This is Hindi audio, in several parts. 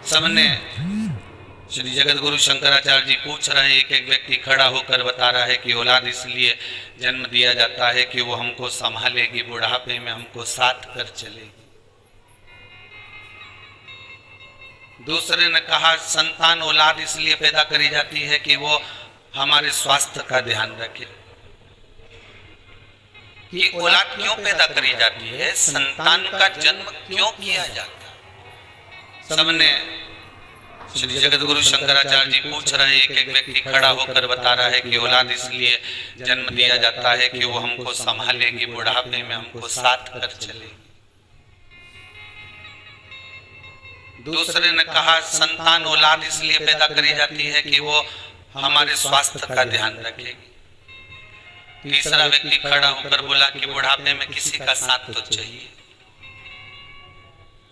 सबने श्री जगत गुरु शंकराचार्य जी पूछ रहे हैं, एक एक व्यक्ति खड़ा होकर बता रहा है कि औलाद इसलिए जन्म दिया जाता है कि वो हमको संभालेगी, बुढ़ापे में हमको साथ कर चलेगी। दूसरे ने कहा संतान औलाद इसलिए पैदा करी जाती है कि वो हमारे स्वास्थ्य का ध्यान रखे। कि औलाद क्यों पैदा करी जाती है, संतान का जन्म क्यों किया जाता है। सबने श्री जगत गुरु शंकराचार्य जी पूछ रहे हैं, एक एक व्यक्ति खड़ा होकर बता रहा है कि औलाद इसलिए जन्म दिया जाता है कि वो हमको संभालेगी, बुढ़ापे में हमको साथ कर चलेगी। दूसरे ने कहा संतान औलाद इसलिए पैदा करी जाती है कि वो हमारे स्वास्थ्य का ध्यान रखेगी। तीसरा व्यक्ति खड़ा होकर बोला कि बुढ़ापे में किसी का साथ तो चाहिए।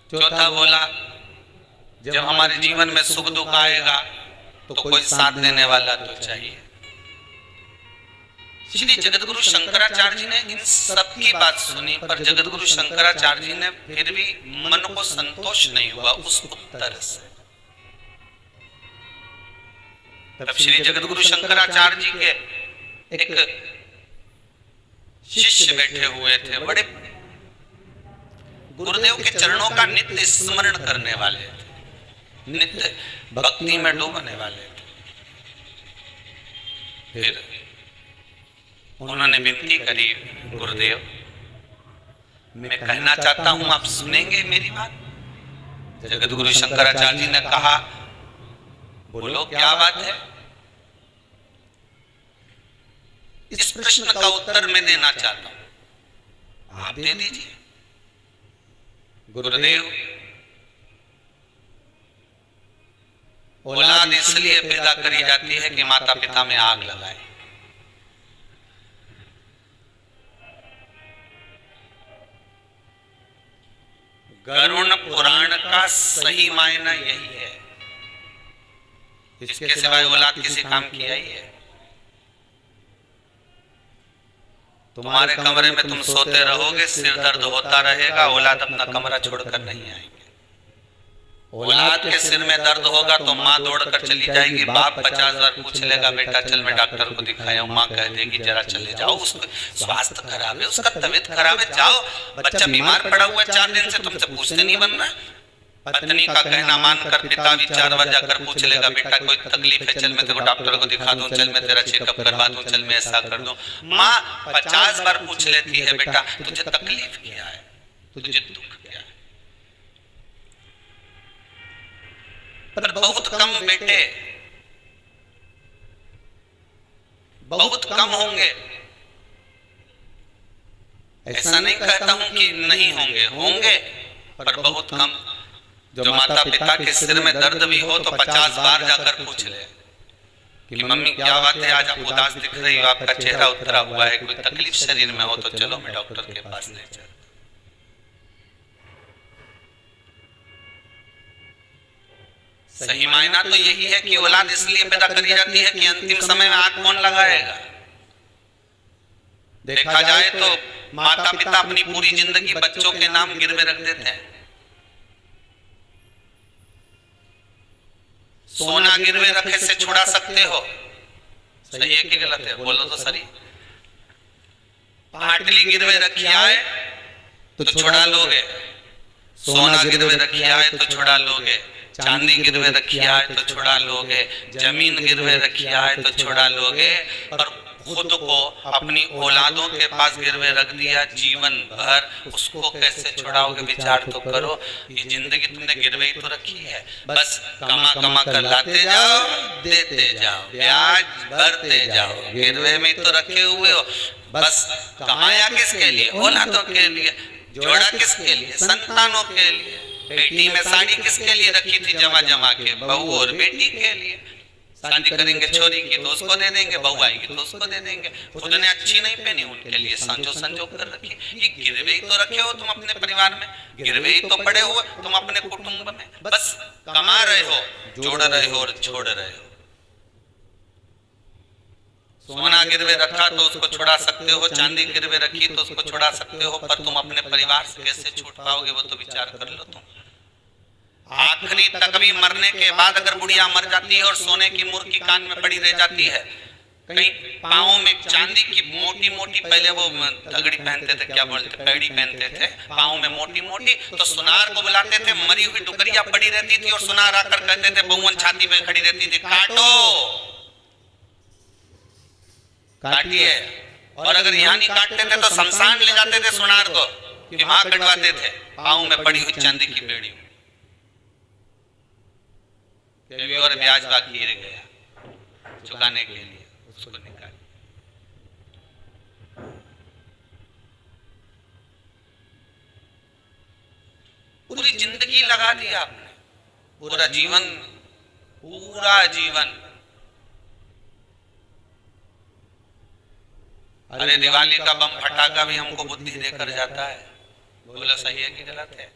चौथा बोला जब हमारे जीवन में सुख दुख आएगा तो कोई साथ देने वाला तो चाहिए। श्री जगत गुरु शंकराचार्य जी ने इन सब की बात सुनी, पर जगत गुरु शंकराचार्य जी ने फिर भी मन को संतोष नहीं हुआ उस उत्तर से। तब श्री जगत गुरु शंकराचार्य जी के एक शिष्य बैठे हुए थे, बड़े गुरुदेव के चरणों का नित्य स्मरण करने वाले थे, नित्य भक्ति में डूबने वाले थे। फिर उन्होंने विनती करी, गुरुदेव मैं कहना चाहता हूं, आप सुनेंगे मेरी बात। जगत गुरु शंकराचार्य जी ने कहा बोलो क्या बात है। इस प्रश्न का उत्तर मैं देना चाहता हूं, आप दे दीजिए। गुरुदेव औलाद इसलिए पैदा करी जाती है कि माता पिता में आग लगाए। गरुड़ पुराण का सही मायना यही है, इसके सिवाय औलाद किसी काम की आई है। तुम्हारे कमरे में तुम सोते रहोगे, सिर दर्द होता रहेगा, औलाद अपना कमरा छोड़कर नहीं आएंगे। औलाद के सिर में दर्द होगा तो माँ दौड़कर चली जाएगी, बाप 50 बार पूछ लेगा बेटा चल मैं डॉक्टर को दिखाया हूँ, माँ कह देगी जरा चले जाओ, उसका स्वास्थ्य खराब है, उसका तबीयत खराब है, जाओ। बच्चा बीमार पड़ा हुआ 4 दिन से, तुमसे पूछते नहीं बन रहा। पत्नी का कहना मानकर पिता भी 4 बार जाकर पूछ लेगा बेटा कोई तकलीफ है, चल मैं तेरे को डॉक्टर को दिखा दूं, चल मैं तेरा चेकअप करवा दूं, चल मैं ऐसा कर दूं। माँ 50 बार पूछ लेती है बेटा तुझे तकलीफ क्या है, तुझे दुख क्या है। पर बहुत कम बेटे, बहुत कम होंगे। ऐसा नहीं कहता हूं कि नहीं होंगे, होंगे पर बहुत कम। जो माता पिता के सिर में दर्द भी हो तो 50 बार जाकर पूछ ले कि मम्मी क्या बात है, आज आप उदास दिख रही हो, आपका चेहरा उतरा हुआ है, कोई तकलीफ शरीर में हो तो चलो मैं डॉक्टर के पास ले चल। सही मायना तो यही है कि औलाद इसलिए पैदा करी जाती है कि अंतिम समय में आग कौन लगाएगा। देखा जाए तो माता पिता अपनी पूरी जिंदगी बच्चों के नाम गिरवे रख देते हैं। सोना गिरवे रखे से छुड़ा सकते हो, सही है कि गलत है, बोलो तो सही। पाटली गिरवे रखी आए तो छुड़ा लोगे, सोना गिरवे रखी आए तो छुड़ा लोगे, चांदी गिरवे रखी आए तो छुड़ा लोगे, जमीन गिरवे रखी आए तो छुड़ा लोगे, और खुद को अपनी औलादों के पास गिरवे रख दिया जीवन भर, उसको कैसे छुड़ाओगे विचार तो करो। ये जिंदगी तुमने गिरवे ही तो रखी है, बस कमा कमा कर लाते जाओ, देते जाओ, ब्याज भरते जाओ, गिरवे में तो रखे हुए हो। बस कमाया किसके लिए, औलादों के लिए, जोड़ा किसके लिए, संतानों के लिए। बेटी में साड़ी किसके लिए रखी थी जमा जमा के, बहू और बेटी के लिए। शादी करेंगे छोरी की तो उसको दे देंगे, बहू आएगी तो उसको दे देंगे, खुद ने अच्छी नहीं पहनी उनके लिए संजो संजो कर रखी। ये गिरवे ही तो रखे हो तुम अपने परिवार में, गिरवे ही तो पड़े हुए तुम अपने कुटुंब में। बस कमा रहे हो, जोड़ रहे हो और छोड़ रहे हो। सोना गिरवे रखा तो उसको छुड़ा सकते हो, चांदी गिरवे रखी तो उसको छुड़ा सकते हो, पर तुम अपने परिवार से कैसे छूट पाओगे वो तो विचार कर लो तुम। आखिरी तक भी मरने के बाद अगर बुढ़िया मर जाती है और सोने की मुर्गी कान में पड़ी रह जाती है, कहीं पाँव में चांदी की मोटी मोटी, पहले वो तगड़ी पहनते थे, क्या बोलते, पैड़ी पहनते थे पाँव में मोटी मोटी, तो सुनार को बुलाते थे, मरी हुई डुकरिया पड़ी रहती थी और सुनार आकर कहते थे, बहुवन छाती पे खड़ी रहती थी, काटो, काटिए। और अगर यहाँ नहीं काटते थे तो शमशान ले जाते थे सुनार को, कि वहां कटवाते थे पाँव में पड़ी हुई चांदी की बेड़ी में। और ब्याज बाकी रह गया चुकाने के लिए, उसको निकाल। पूरी जिंदगी लगा दी आपने, पूरा जीवन, पूरा जीवन। अरे दिवाली का बम फटाका भी हमको बुद्धि देकर जाता है, बोला सही है कि गलत है?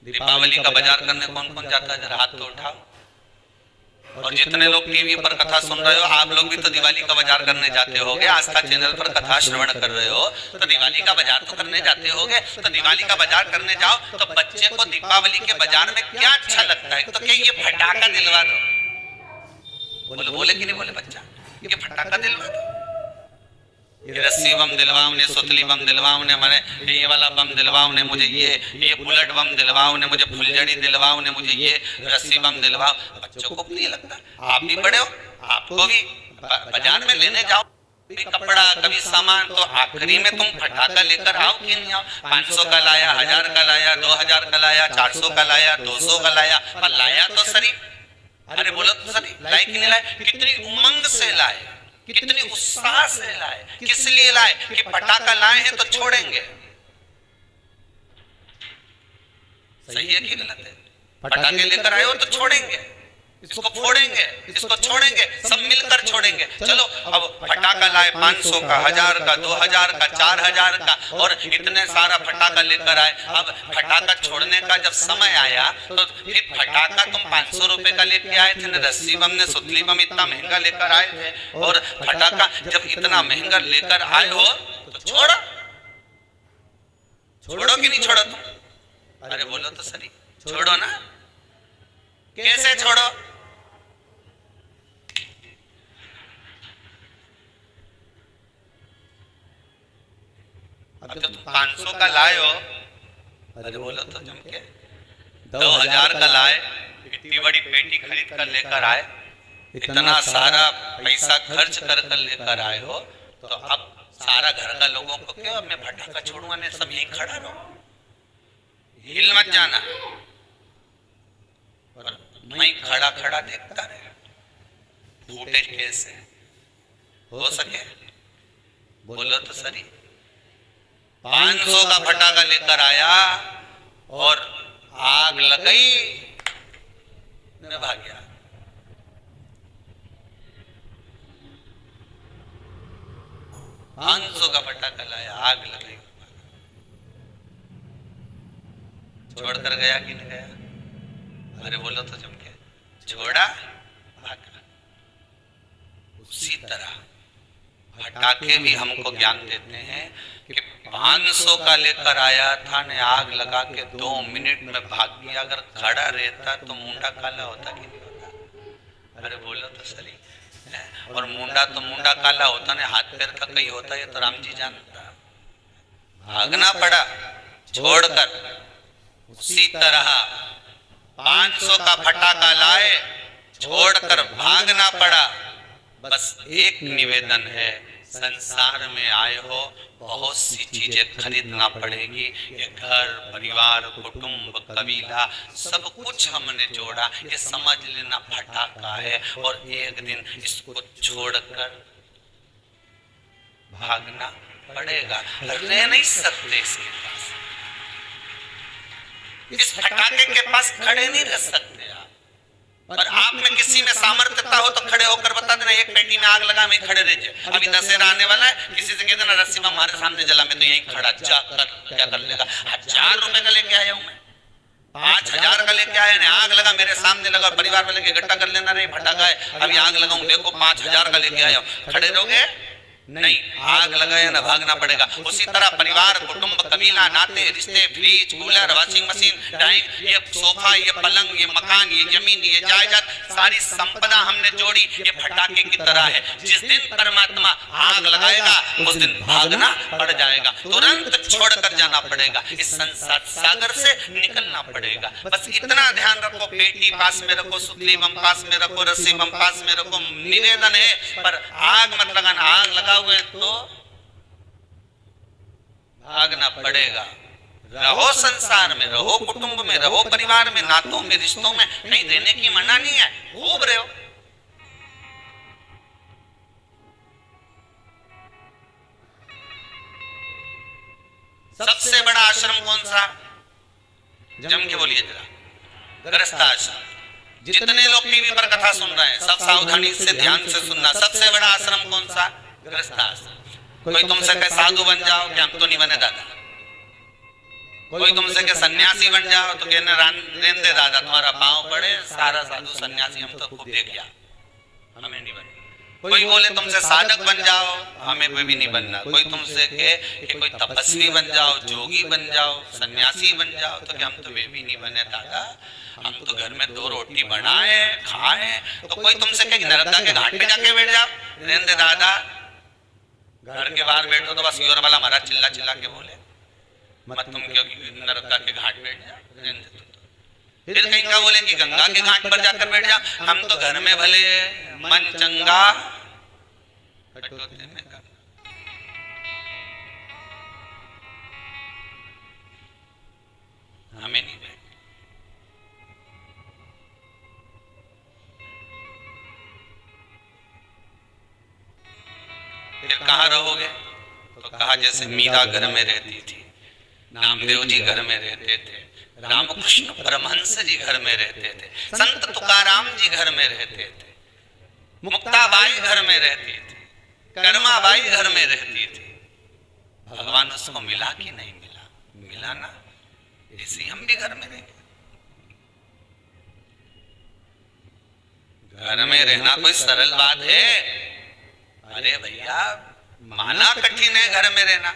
दीपावली का बाजार करने कौन कौन जाता है, जरा हाथ तो उठाओ। और जितने लोग टीवी पर कथा सुन रहे हो, आप लोग भी तो दिवाली का बाजार करने जाते होगे, आस्था चैनल पर कथा श्रवण कर रहे हो, तो दिवाली का बाजार तो करने जाते होगे। तो दिवाली का बाजार करने जाओ तो बच्चे को दीपावली के बाजार में क्या अच्छा लगता है, तो क्या ये फटाका दिलवा दो। बोले कि नहीं बोले बच्चा, ये फटाका दिलवा दो, ये रस्सी बम दिलवाओ ने, सुतली बम दिलवाओ ने, मैंने ये वाला बम दिलवाओ ने मुझे, ये बुलेट बम दिलवाओ ने मुझे, फुलझड़ी दिलवाओ ने मुझे, ये रस्सी बम दिलवाओ। बच्चों को नहीं लगता, आप भी बड़े हो, आपको भी बाजार में लेने जाओ कपड़ा कभी सामान, तो आखिरी में तुम फटाका लेकर आओ कि नहीं आओ। 500 का लाया, 1000 का लाया, 2000 का लाया, 400 का लाया, 200 का लाया, पर लाया तो सही। अरे बोलो तो सही, लाए कि नहीं लाए? कितनी उमंग से लाए, कितनी उत्साह से लाए, किस लिए लाए? कि पटाखा लाए हैं तो छोड़ेंगे। सही है कि गलत है? पटाखे लेकर आए हो तो छोड़ेंगे, इसको फोड़ेंगे, इसको छोड़ेंगे, सब मिलकर छोड़ेंगे। चलो अब फटाखा लाए 500 का, 1000 का, 2000 का, 4000 का, और इतने सारा फटाखा लेकर आए। अब फटाखा छोड़ने का जब समय आया तो फिर फटाखा तुम 500 रुपए का लेके आए थे ना, रस्सी बम ने, सुतली बम इतना महंगा लेकर आए थे, और फटाखा जब इतना महंगा लेकर आए हो तो छोड़ो, छोड़ो कि नहीं छोड़ो तुम? अरे बोलो तो सही, छोड़ो ना। कैसे छोड़ो? अब जब 500 का लाए हो, अरे बोलो तो जम के 2000 का लाए, इतनी बड़ी पेटी खरीद कर लेकर आए, इतना सारा पैसा खर्च कर कर लेकर आए हो, तो अब सारा घर का लोगों को क्यों मैं फटाखा छोड़वाने, सब यहीं खड़ा रहो, हिल मत जाना। और मैं खड़ा खड़ा देखता रहे, फूटे कैसे हो सके, बोलो तो सही। 500 का फटाखा लेकर आया और आग लगाई, मैं भाग गया। पाँच का फटाखा लाया, आग लगाई, छोड़ कर गया कि नहीं गया? अरे बोलो तो चमके, छोड़ा भागा। उसी तरह फटाके भी हमको ज्ञान देते हैं कि 500 का लेकर आया था ने, आग लगा के 2 मिनट में भाग गया। अगर खड़ा रहता तो मुंडा काला होता कि नहीं होता? अरे बोलो तो सही। और मुंडा तो मुंडा काला होता ने, हाथ पैर का कहीं होता, ये तो राम जी जानता। भागना पड़ा छोड़कर। उसी तरह 500 का फटाका लाए, छोड़कर भागना पड़ा। बस एक निवेदन है, संसार में आए हो, बहुत सी चीजें खरीदना पड़ेगी। ये घर, परिवार, कुटुंब, कबीला, सब कुछ हमने जोड़ा, ये समझ लेना फटाका है। और एक दिन इसको छोड़कर भागना पड़ेगा, रह नहीं सकते इसके पास, इस फटाके के पास खड़े नहीं रह सकते आप। और आप में किसी में सामर्थ्यता हो तो खड़े होकर बता देना, एक पेटी में आग लगा मैं खड़े रह जाए। अभी दशहरा आने वाला है, किसी से कह देना रस्सी में हमारे सामने जला, मैं तो यहीं खड़ा जाकर क्या कर लेगा। 1000 रुपए का लेके आया हूं मैं, 5000 का लेके आया ने, आग लगा मेरे सामने लगा, परिवार वाले के इकट्ठा कर लेना, रे फटाका है अभी आग लगाऊं, देखो 5000 का लेके आया हूं, खड़े रहोगे? नहीं, आग लगाया ना भागना पड़ेगा। उसी तरह परिवार, कुटुंब, कबीला, नाते, रिश्ते, fridge, cooler, washing machine, dining, ये सोफा, ये पलंग, ये मकान, ये जमीन, ये जायदाद, सारी संपदा हमने जोड़ी, ये फटाके की तरह है। जिस दिन परमात्मा आग लगाएगा उस दिन भागना पड़ जाएगा, तुरंत छोड़कर जाना पड़ेगा, इस संसार सागर से निकलना पड़ेगा। बस इतना ध्यान रखो, पेटी पास में रखो, सुतली बम पास में रखो, रस्सी बम पास में रखो। निवेदन है पर आग मत लगाना, आग लगा हुए तो भागना पड़ेगा। रहो संसार में, रहो कुटुंब में, रहो परिवार में, नातों में, रिश्तों में, कहीं देने की मना नहीं है, खूब रहो। सबसे बड़ा आश्रम कौन सा? जम के बोलिए जरा, गृहस्थ आश्रम। जितने लोग टीवी पर कथा सुन रहे हैं सब सावधानी से ध्यान से सुनना। सबसे बड़ा आश्रम कौन सा? गृहस्थ आश्रम। कोई तुमसे कहे साधु बन जाओ, क्या हम तो नहीं बने दादा। कोई तुमसे कहे सन्यासी बन जाओ तो कहने रहने दादा, तुम्हारा पांव पड़े, सारा साधु सन्यासी हम तो खूब देख गया, हमें नहीं बने। कोई बोले तुमसे साधक बन जाओ, हमें भी नहीं बनना। कोई तुमसे कहे कि कोई तपस्वी बन जाओ, जोगी बन जाओ, सन्यासी बन जाओ तो क्या हम तो वे भी नहीं बने दादा, हम तो घर में 2 रोटी बनाए खाए। तो कोई तुमसे कहे नर्मदा के घाट पे जाके बैठ जाओ, रहने दादा, घर के बाहर बैठो तो बस योर वाला हमारा चिल्ला चिल्ला के बोले मत तुम क्यों नर्मदा के घाट बैठ जाओ, रहने दो। फिर कहीं का बोले कि गंगा के घाट पर जाकर बैठ जाओ, हम तो घर में भले मन चंगा कटोते में करना। हमें नहीं बैठ। फिर कहाँ रहोगे? तो कहा जैसे मीरा घर में रहती थी, नामदेव जी घर में रहते थे, रामकृष्ण परमहंस जी घर में रहते थे, संत तुकाराम जी घर में रहते थे, मुक्ताबाई घर में रहती थी, कर्माबाई घर में रहती थी। भगवान उसको मिला कि नहीं मिला? मिला ना, इसी हम भी घर में रहेंगे। घर में रहना कोई सरल बात है? अरे भैया माना कठिन है घर में रहना,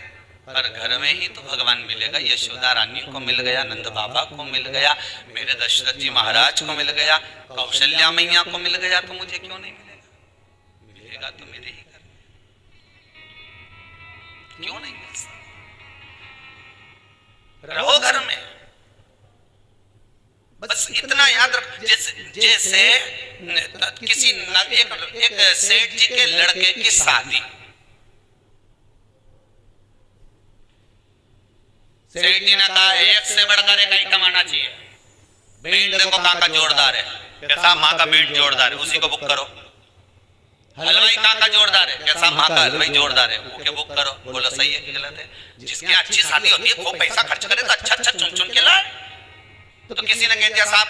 पर घर में ही तो भगवान मिलेगा। यशोदा रानी को मिल गया, नंद बाबा को मिल गया, मेरे दशरथ जी महाराज को मिल गया, कौशल्या मैया को मिल गया, तो मुझे क्यों नहीं मिलेगा? मिलेगा तो मेरे ही घर में, क्यों नहीं मिल सकता? रहो घर में। बस इतना याद रखो, जैसे किसी एक सेठ जी के लड़के की शादी, सेठ जी ने कहा एक से बढ़कर एक आइटम आना चाहिए। बैंड देखो कहाँ का जोरदार है, कैसा माँ का बैंड जोरदार है, उसी को बुक करो। हलवाई कहाँ का जोरदार है, कैसा माँ का हलवाई जोरदार है, ओके बुक करो। बोलो सही है कि गलत है? जिसकी अच्छी शादी होती है खूब पैसा खर्च करे तो अच्छा अच्छा चुन चुन के लाए। तो किसी ने कह दिया साहब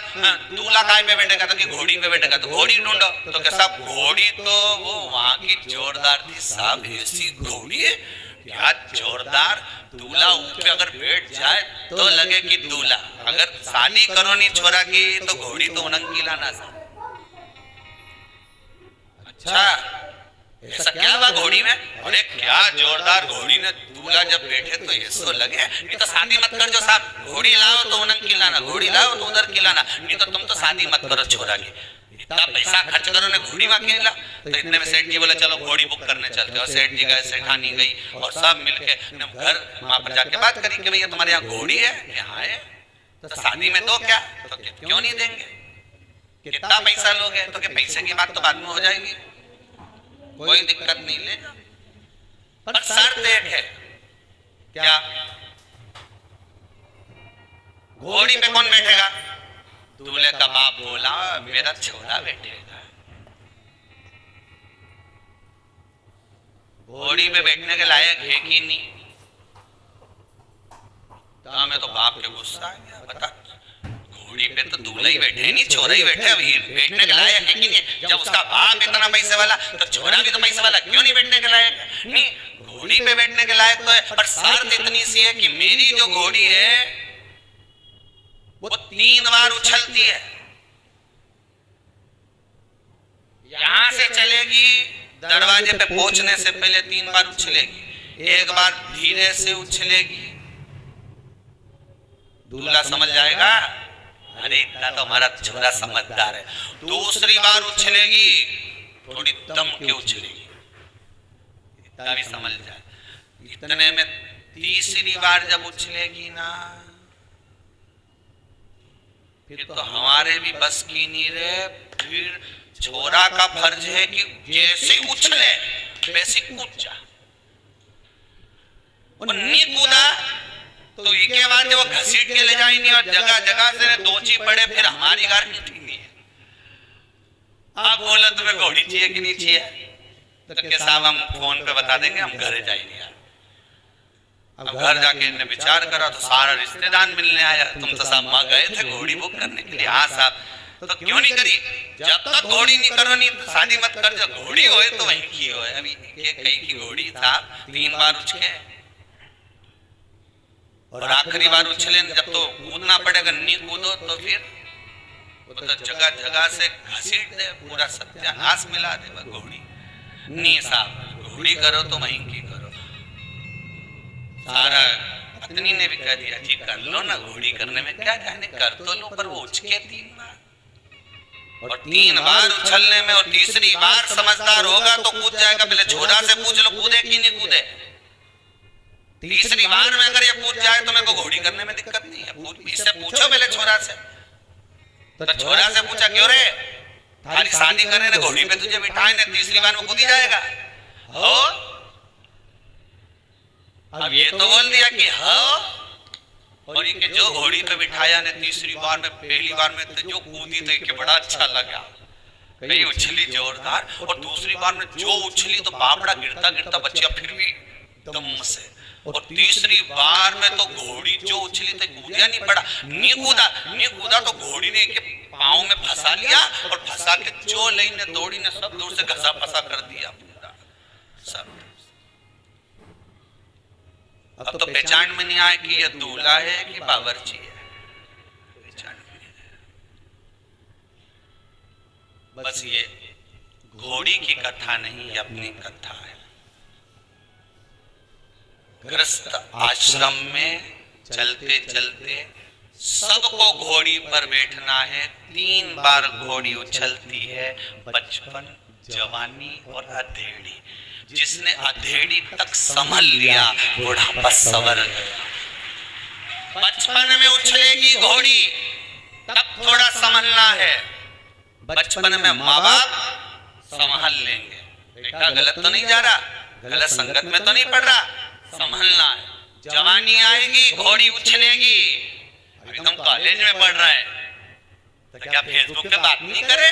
दूल्हा काय पे बैठेगा, तो कि घोड़ी पे बैठेगा, तो घोड़ी ढूंढो। तो क्या साहब घोड़ी तो वो वहां की जोरदार थी साहब, ऐसी घोड़ी है क्या जोरदार, दूल्हा ऊपर अगर बैठ जाए तो लगे कि दूल्हा। अगर शादी करो नहीं छोरा की तो घोड़ी तो उनंकीला ना सा। अच्छा ऐसा क्या हुआ घोड़ी में? अरे क्या जोरदार घोड़ी ने दूल्हा जब बैठे तो ऐसा लगे। नहीं तो शादी मत कर जो साहब, घोड़ी लाओ तो उनंग खिलाना, घोड़ी लाओ तो उधर खिलाना, नहीं तो तुम तो शादी मत करो छोरा की। इतना पैसा खर्च करो ने घोड़ी में खिला। तो इतने में सेठ जी बोले चलो घोड़ी बुक करने चलते। और सेठ जी गए, सेठानी गई और सब मिलके घर वहां पर जाके बात करी कि भैया तुम्हारे यहाँ घोड़ी है? यहाँ है। तो शादी में दो क्या? तो क्यों नहीं देंगे, कितना पैसा लोगे? तो पैसे की बात तो बाद में हो जाएगी, कोई दिक्कत नहीं, ले जाओ। पर शर्त एक है, क्या? घोड़ी पे कौन बैठेगा? दूल्हे का बाप बोला मेरा छोरा बैठेगा। घोड़ी पे बैठने के लायक है कि नहीं? तो हमें तो बाप के गुस्सा आ गया, बता घोड़ी पे तो दूल्हा ही बैठे नहीं, छोरा ही बैठे, अभी बैठने के लायक है कि नहीं? जब उसका बाप इतना पैसे वाला तो छोरा भी तो पैसे वाला, क्यों नहीं बैठने के लायक? नहीं, घोड़ी पे बैठने के लायक तो है, पर शर्त इतनी सी है कि मेरी जो घोड़ी है वो 3 बार उछलती है। यहां से चलेगी दरवाजे पे पहुंचने से पहले 3 बार उछलेगी। एक बार धीरे से उछलेगी, दूल्हा समझ जाएगा, अरे इतना तो हमारा छोरा समझदार है। दूसरी बार उछलेगी, थोड़ी दम के उछलेगी, इतना भी समझ जाए। इतने में तीसरी बार जब उछलेगी ना, फिर तो हमारे भी बस की नहीं रहे। फिर छोरा का फर्ज है कि जैसे उछले वैसे कूद जा। नहीं कूदा तो इसके बाद वो घसीट के ले जाएंगे और जगह जगह से दोची पड़े, फिर हमारी गारंटी नहीं है। आप बोलो तुम्हें घोड़ी चाहिए कि नहीं चाहिए, तो के साहब हम फोन पे बता देंगे, हम घर जाएंगे। अब घर जाके इन्हें विचार करा तो सारा रिश्तेदार मिलने आया। तुम तो साहब वहां गए थे घोड़ी बुक करने के लिए। हाँ साहब, तो क्यों नहीं करी? जब तक घोड़ी नहीं करो नहीं तो शादी मत कर। जब घोड़ी होए तो वहीं की होए। अभी कहीं की घोड़ी साहब 3 बार उछले और आखिरी बार उछले जब तो कूदना पड़ेगा। नहीं कूदो तो फिर वो तो जगह जगह से घसीट दे, पूरा सत्यानाश मिला दे घोड़ी। नहीं साहब, घोड़ी करो तो वहीं की करो। सारा पत्नी ने भी कह दिया, जी कर लो ना, घोड़ी करने में क्या जाने, कर तो लो, पर वो उछके 3 बार। और 3 बार उछलने में और तीसरी बार समझदार होगा तो कूद जाएगा। पहले छोरा से पूछ लो कूदे कि नहीं कूदे। तीसरी बार में अगर ये कूद जाए तो मेरे को घोड़ी करने में दिक्कत नहीं है। इससे पूछो पहले छोरा से। तो छोरा से पूछा, क्यों रे, खाली शादी करने ने घोड़ी पे तुझे बिठाए ने, तीसरी बार में कूद ही जाएगा हो? अब ये तो बोल दिया कि हाँ, और ये जो घोड़ी पे बिठाया ने तीसरी बार में, पहली बार में तो जो कूदी तो ये बड़ा अच्छा लगा, कहीं उछली जोरदार। और दूसरी बार में जो उछली तो बापड़ा गिरता गिरता बच्चा फिर भी दम से। और तीसरी बार में तो घोड़ी जो उछली तो कूदिया नहीं पड़ा, नहीं कूदा तो घोड़ी ने के पाँव में फंसा लिया और फंसा के जो लई ने दौड़ी ने सब दूर से घसा फंसा कर दिया पूरा सब। अब तो पहचान में नहीं आए कि ये दूल्हा है कि बावर्ची है, पहचान में नहीं। बस ये घोड़ी की कथा नहीं, अपनी कथा है। गृहस्थ आश्रम में चलते चलते सबको घोड़ी पर बैठना है। 3 बार घोड़ी उछलती है, बचपन, जवानी और अधेड़ी। जिसने अधेड़ी तक संभल लिया बुढ़ापा सवर गया। बचपन में उछलेगी घोड़ी, तब थोड़ा संभलना है। बचपन में माँ बाप संभाल लेंगे, बेटा गलत तो नहीं जा रहा, गलत संगत में तो नहीं पड़ रहा, संभलना है। जवानी आएगी घोड़ी उछलेगी। अभी तुम कॉलेज में पढ़ रहा है तो क्या फेसबुक पे बात नहीं करे?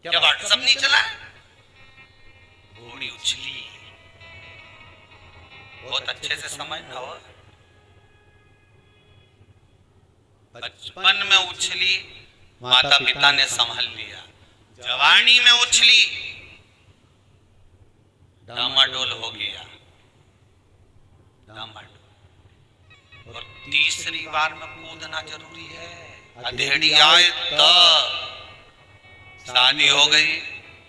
क्या व्हाट्सएप नहीं चला? घोड़ी उछली, बहुत अच्छे से समझना हो। बचपन में उछली, माता पिता ने संभाल लिया। जवानी में उछली, डामाडोल हो गया, डामाडोल। और तीसरी बार में कूदना जरूरी है। अधेड़ी आए तो शादी हो गई,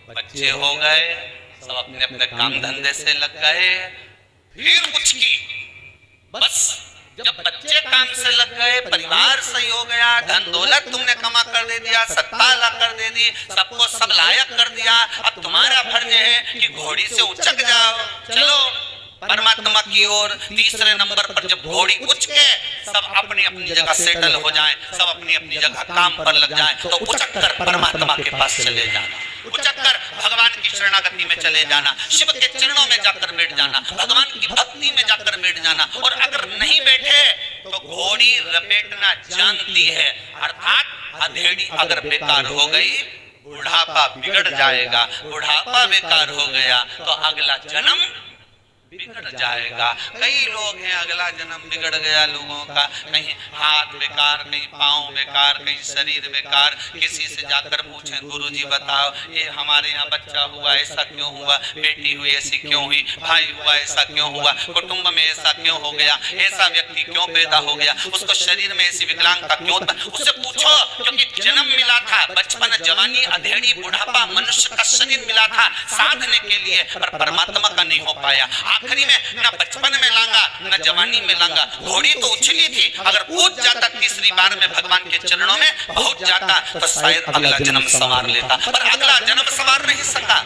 बच्चे हो गए, सब अपने अपने काम धंधे से लग गए, फिर कुछ की बस। जब बच्चे काम से लग गए, परिवार सही हो गया, धन दौलत तुमने कमा कर दे दिया, सत्ता ला कर दे दी, सबको सब लायक कर दिया। अब तुम्हारा फर्ज है कि घोड़ी से उचक जाओ, चलो परमात्मा की ओर। तीसरे नंबर पर जब घोड़ी उच के सब अपनी अपनी जगह सेटल हो जाएं, सब अपनी अपनी जगह काम पर लग जाएं, तो उचक कर परमात्मा के पास चले जाना, उचक कर भगवान की शरणागति में चले जाना, शिव के चरणों में जाकर बैठ जाना, भगवान की भक्ति में जाकर बैठ जाना। और अगर नहीं बैठे तो घोड़ी रपेटना जानती है, अर्थात अधेड़ी अगर बेकार हो गई, बुढ़ापा बिगड़ जाएगा। बुढ़ापा बेकार हो गया तो अगला जन्म बिगड़ जाएगा। कई लोग हैं अगला जन्म बिगड़ गया लोगों का, कहीं हाथ बेकार, कहीं पाँव बेकार, कहीं शरीर बेकार। किसी से जाकर पूछें गुरुजी बताओ ये हमारे यहाँ बच्चा हुआ ऐसा क्यों हुआ, बेटी हुई ऐसी क्यों हुई, भाई हुआ ऐसा क्यों हुआ, कुटुंब में ऐसा क्यों हो गया, ऐसा व्यक्ति क्यों पैदा हो गया, उसको शरीर में ऐसी विकलांगता क्यों। उससे पूछो, क्योंकि जन्म मिला था, बचपन, जवानी, अधेड़ी, बुढ़ापा, मनुष्य का शरीर मिला था साधने के लिए, पर परमात्मा का नहीं हो पाया। आखिरी में ना बचपन में लांगा ना जवानी में लांगा। घोड़ी तो उछली थी, अगर कूद जाता तीसरी बार में भगवान के चरणों में पहुंच जाता तो शायद अगला जन्म संवार लेता, पर अगला जन्म संवार नहीं सका।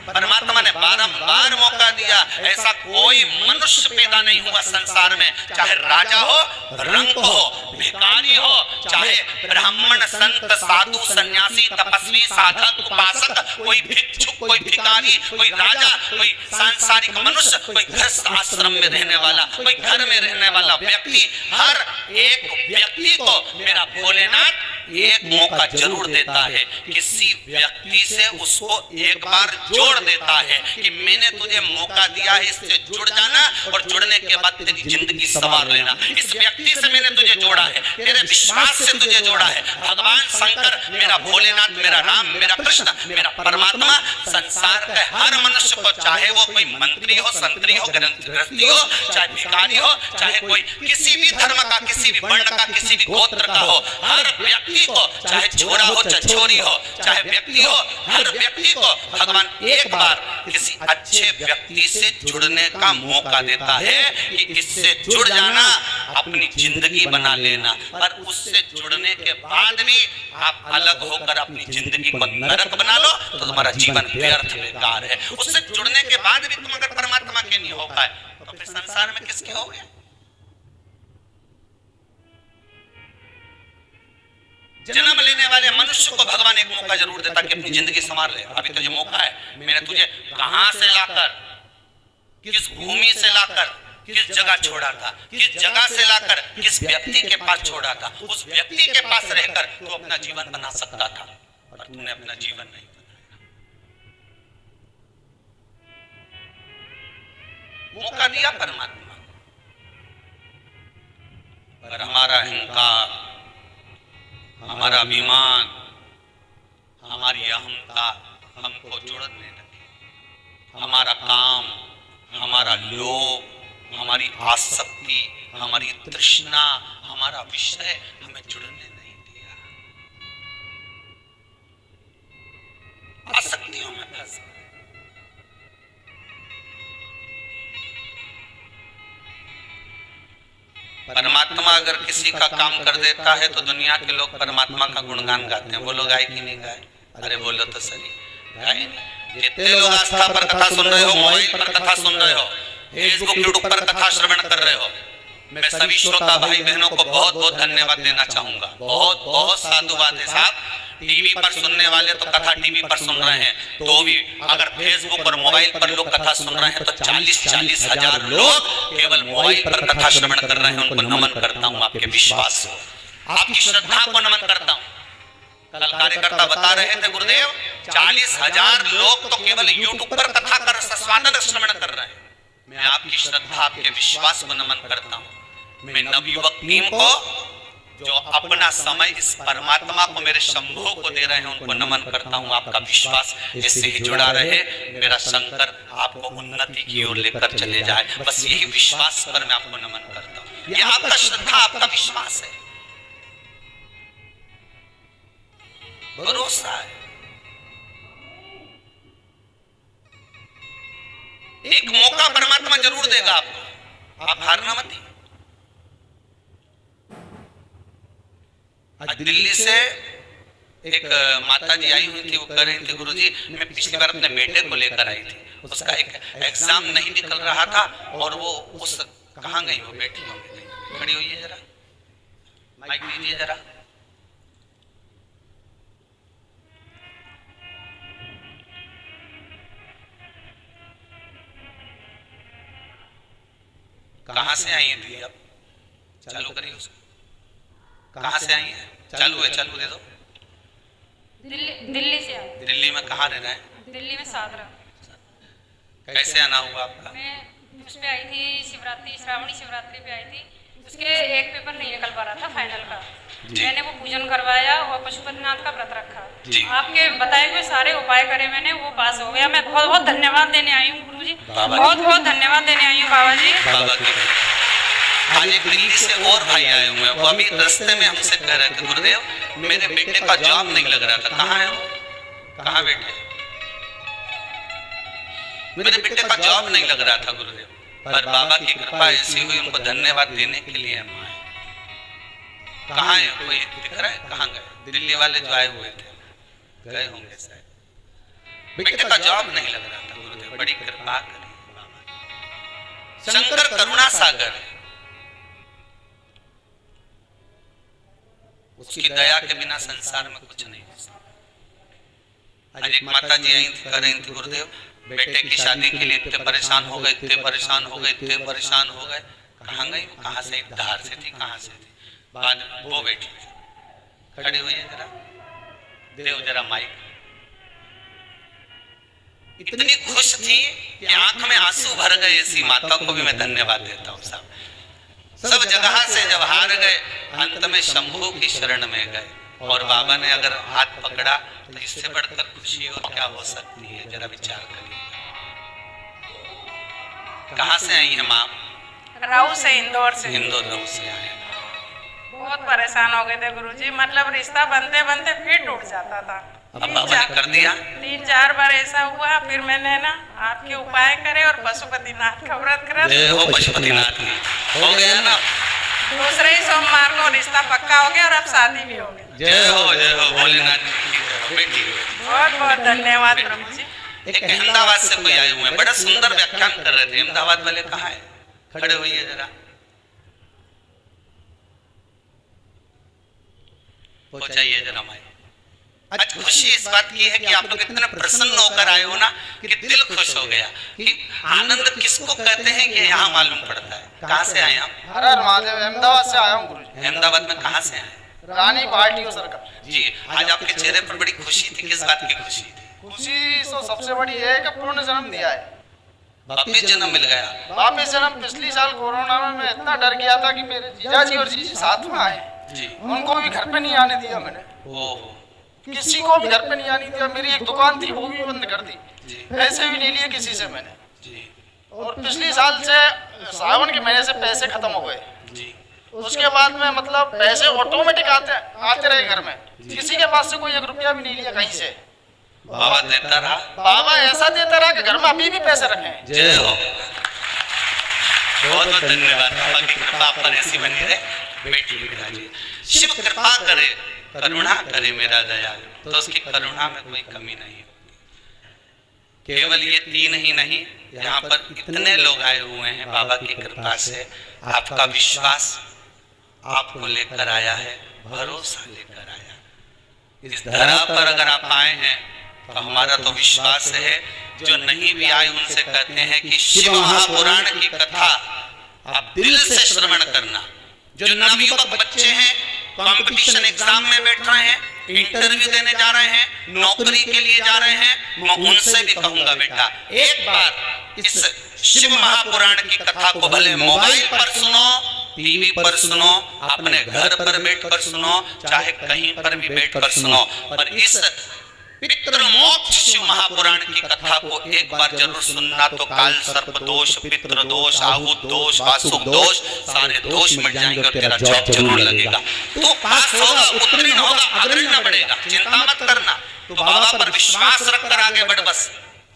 परमात्मा ने बारंबार मौका दिया। ऐसा कोई मनुष्य पैदा नहीं हुआ संसार में, चाहे राजा हो, रंक हो, भिखारी हो, चाहे ब्राह्मण, संत, साधु, सन्यासी, तपस्वी, साधक, उपासक, कोई भिक्षुक, कोई भिखारी, कोई राजा, कोई सांसारिक मनुष्य, कोई गृहस्थ आश्रम में रहने वाला, कोई घर में रहने वाला व्यक्ति, हर एक व्यक्ति को मेरा भोलेनाथ एक मौका जरूर देता है। किसी व्यक्ति से उसको एक बार जोड़ देता है कि मैंने तुझे मौका दिया है, इससे जुड़ जाना और जुड़ने के बाद तेरी जिंदगी संवार लेना। इस व्यक्ति से मैंने तुझे जोड़ा है, तेरे विश्वास से तुझे जोड़ा है। भगवान शंकर, मेरा भोलेनाथ, मेरा राम, मेरा कृष्ण, मेरा परमात्मा संसार के हर मनुष्य को, चाहे वो कोई मंत्री हो, संतरी हो, गृहस्थी हो, चाहे भिखारी हो, चाहे कोई किसी भी धर्म का, किसी भी वर्ण का, किसी भी गोत्र का हो, हर व्यक्ति को, चाहे छोरा हो चाहे छोरी हो, चाहे व्यक्ति हो, हर व्यक्ति को भगवान एक बार किसी अच्छे व्यक्ति से जुड़ने का मौका देता है कि इससे जुड़ जाना, अपनी जिंदगी बना लेना। पर उससे जुड़ने के बाद भी आप अलग होकर अपनी जिंदगी को नरक बना लो तो तुम्हारा जीवन व्यर्थ बेकार है। उससे जुड़ने के बाद भी तुम अगर परमात्मा के नहीं हो पाए तो फिर संसार में किसके हो गए। जन्म लेने वाले मनुष्य को भगवान एक मौका जरूर देता कि अपनी जिंदगी संवार ले। अभी तुझे मौका है, मैंने तुझे कहां से लाकर, किस भूमि से लाकर, किस जगह छोड़ा था, किस जगह से लाकर किस व्यक्ति के पास छोड़ा था, उस व्यक्ति के पास रहकर तू अपना जीवन बना सकता था, पर तूने अपना जीवन नहीं बनाया। मौका दिया परमात्मा, पर हमारा अहंकार, हमारा अभिमान, हमारी अहंता हमको जोड़ने लगी। हमारा काम, हमारा लोभ, हमारी आसक्ति, हमारी तृष्णा, हमारा विषय हमें जुड़ने नहीं दिया। आसक्तियों में फंस गए। परमात्मा अगर किसी का काम कर देता है तो दुनिया के लोग परमात्मा का गुणगान गाते हैं। वो लोग गाए कि नहीं गाए? अरे बोलो तो सही, गाए नहीं? जितने लोग आस्था पर कथा सुन रहे हो, मोबाइल पर कथा सुन रहे हो, फेसबुक यूट्यूब पर कथा श्रवण कर रहे हो, मैं सभी श्रोता भाई बहनों को बहुत बहुत धन्यवाद देना चाहूंगा। बहुत बहुत साधुवाद है साहब। टीवी पर सुनने वाले तो कथा टीवी पर सुन रहे हैं, तो भी अगर फेसबुक और मोबाइल पर लोग कथा सुन रहे हैं तो 40-40 हजार लोग केवल मोबाइल पर कथा श्रवण कर रहे हैं। उनको नमन करता हूँ, आपके विश्वास को, आपकी श्रद्धा को नमन करता हूँ। कल कार्यकर्ता बता रहे थे गुरुदेव 40,000 लोग तो केवल यूट्यूब पर कथा कर स्वानंद श्रवण कर रहे हैं। मैं आपकी श्रद्धा, आपके विश्वास को नमन करता हूँ। मैं नवयुवक टीम को जो अपना समय इस परमात्मा को, मेरे शंभू को दे रहे हैं, उनको नमन करता हूँ। आपका विश्वास इससे ही जुड़ा रहे, मेरा शंकर आपको उन्नति की ओर लेकर चले जाए, बस यही विश्वास पर मैं आपको नमन करता हूँ। ये आपका श्रद्धा, आपका विश्वास है, भरोसा है। एक मौका परमात्मा जरूर देगा आपको, आप हारना मत। आज दिल्ली से एक माता जी आई हुई थी, वो कह रही थी गुरुजी मैं पिछली बार अपने बेटे को लेकर आई थी, उसका एक एग्जाम नहीं निकल रहा था और वो उस कहाँ गई, वो बैठी होंगी, खड़ी हुई है, जरा माइक दीजिए जरा। कहाँ से आई है दीदी? अब चालू करिए उसको। कहाँ से आई है? चालू है, चालू दे दो। दिल्ली से आई। दिल्ली में कहाँ रहना है? दिल्ली में सागरा। कैसे आना हुआ आपका? मैं उस पे आई थी शिवरात्रि, श्रावणी शिवरात्रि पे आई थी। उसके एक पेपर नहीं निकल पा रहा था फाइनल का, मैंने वो पूजन करवाया और पशुपतिनाथ का व्रत रखा। आपके बताए हुए सारे उपाय करे मैंने, वो पास हो गया। मैं बहुत बहुत धन्यवाद देने आई हूँ गुरु जी, बहुत बहुत धन्यवाद देने आई हूँ बाबा जी। आज एक दिल्ली से और भाई आए हुए हैं, वो अभी रास्ते में हमसे कह रहे थे गुरुदेव मेरे बेटे का जॉब नहीं लग रहा था। कहाँ है वो? कहाँ बेटे? मेरे बेटे का जॉब नहीं लग रहा था गुरुदेव, पर बाबा की कृपा ऐसी हुई, उनको धन्यवाद देने के लिए हम आए। कहाँ है कोई दिख रहा है? कहाँ गए? दिल्ली वाले जो आए हुए थे गए होंगे शायद। बेटे का जॉब नहीं लग रहा था गुरुदेव, बड़ी कृपा करें बाबा। शंकर करुणा सागर है, उसकी दया के बिना संसार में कुछ नहीं हो सकता। आज एक माता जी आई थी, कह रही थी गुरुदेव बेटे की शादी के लिए इतने परेशान हो गए, इतने परेशान हो गए, इतने परेशान हो गए। कहाँ गई? कहाँ से? धार से थी। कहाँ से थी? बाद वो बेटी खड़ी हुई है, जरा देव जरा माइक। इतनी खुश थी कि आंख में आंसू भर गए। ऐसी माता को भी मैं धन्यवाद देता हूँ साहब। सब जगह से जब हार गए, अंत में शंभू की शरण में गए और बाबा ने अगर हाथ पकड़ा तो इससे बढ़कर खुशी और क्या हो सकती है? जरा विचार करिए। कहाँ से आई हैं माँ? राऊ से, इंदौर से। इंदौर राऊ से आए। बहुत परेशान हो गए थे गुरुजी, मतलब रिश्ता बनते बनते फिर टूट जाता था। अब बाबा ने कर दिया। 3-4 बार ऐसा हुआ, फिर मैंने ना आपके उपाय करे और पशुपतिनाथ का व्रत करा। पशुपतिनाथ हो गया ना। दूसरे ही सोमवार को रिश्ता पक्का हो गया और अब शादी भी हो गई। जय हो भोलेनाथ बेटी। बहुत बहुत धन्यवाद प्रभु जी। एक अहमदाबाद से कोई आए हुए हैं, बड़ा सुंदर व्याख्यान कर रहे थे। अहमदाबाद वाले कहाँ है? खड़े हुए जरा, पहुंचाइए जरा माइक। आज खुशी इस बात की है कि आप लोग इतने प्रसन्न होकर आए हो ना कि दिल खुश हो गया। कि आनंद किसको कहते हैं कि यहाँ मालूम पड़ता है। कहाँ से आए आप? हर हर महादेव, अहमदाबाद से आया हूँ गुरुजी। अहमदाबाद में कहाँ से आए? रानी पार्टी सरकार जी। आज आपके चेहरे पर बड़ी खुशी थी, किस बात की खुशी थी? खुशी तो सबसे बड़ी है कि पूर्ण जन्म दिया है, वापिस जन्म मिल गया। वापिस जन्म। पिछली साल कोरोना में मैं इतना डर गया था कि मेरे जीजा जी और जीजी साथ में आए जी, उनको भी घर पे नहीं आने दिया मैंने। ओहो किसी को भी घर पे नहीं आने दिया। मेरी एक दुकान थी वो भी बंद कर दी, पैसे भी नहीं लिए किसी से मैंने जी और पिछली साल से सावन के महीने से पैसे खत्म हो गए जी। उसके बाद में मतलब पैसे ऑटोमेटिक आते रहे घर में। किसी के पास से कोई 1 रुपया भी नहीं लिया कहीं से। बाबा देता रहा। बाबा ऐसा देता रहा कि घर में अभी भी पैसे रखे हैं। जय हो। बहुत बहुत धन्यवाद। बाबा की कृपा पर ऐसी बनी रहे बेटी विराजे। शिव कृपा करे, करुणा करे मेरा दयाल, तो उसकी करुणा में कोई कमी नहीं होती। केवल ये 3 ही नहीं, यहाँ पर इतने लोग आए हुए हैं बाबा की कृपा से। आपका विश्वास आपको लेकर आया है, भरोसा लेकर आया। इस धरा पर अगर आप आए हैं तो हमारा तो विश्वास है, जो नहीं भी आए उनसे कहते हैं कि शिव महापुराण की कथा आप दिल से श्रवण करना। जो नवयुवक बच्चे हैं, कंपटीशन एग्जाम में बैठ रहे हैं, इंटरव्यू देने जा रहे हैं, नौकरी के लिए जा रहे हैं, मैं उनसे भी कहूंगा बेटा एक बार इस शिव महापुराण की कथा को भले मोबाइल पर सुनो, टीवी पर सुनो, अपने घर पर बैठकर सुनो, चाहे कहीं पर भी बैठकर सुनो, पर इस पितृ मोक्ष शिव महापुराण की कथा को एक बार जरूर सुनना। तो काल सर्प दोष, पितृ दोष, आहूत दोष, वासुक दोष, सारे दोष मिट जाएंगे और तेरा जॉब जरूर लगेगा। तो पास होगा, उत्तीर्ण होगा, अग्रणी बढ़ेगा, चिंता मत करना। तो बाबा पर विश्वास रखकर आगे बढ़, बस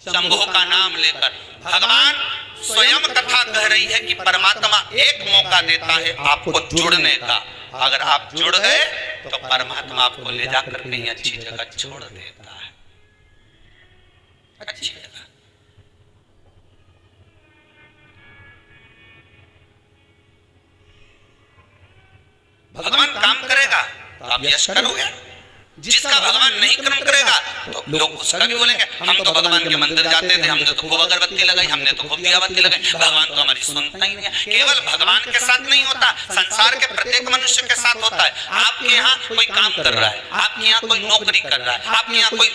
शंभु का नाम लेकर। भगवान स्वयं कथा कह रही है कि परमात्मा एक मौका देता है आपको जुड़ने का। अगर आप जुड़ गए तो परमात्मा आपको ले जाकर कहीं अच्छी जगह छोड़ देता है, अच्छी जगह। भगवान काम करेगा तो आप यश करोगे, जिसका भगवान नहीं कर्म करेगा तो लोग उसका भी बोलेंगे हम तो भगवान के मंदिर जाते थे, हमने तो खूब अगरबत्ती लगाई, हमने तो खूब दियाबत्ती लगाई, भगवान तो हमारी सुनता ही नहीं है। केवल भगवान के साथ नहीं होता, संसार के प्रत्येक मनुष्य के साथ होता है। आपके यहाँ कोई काम कर रहा है, आपके यहाँ कोई नौकरी कर रहा है, आपके यहाँ कोई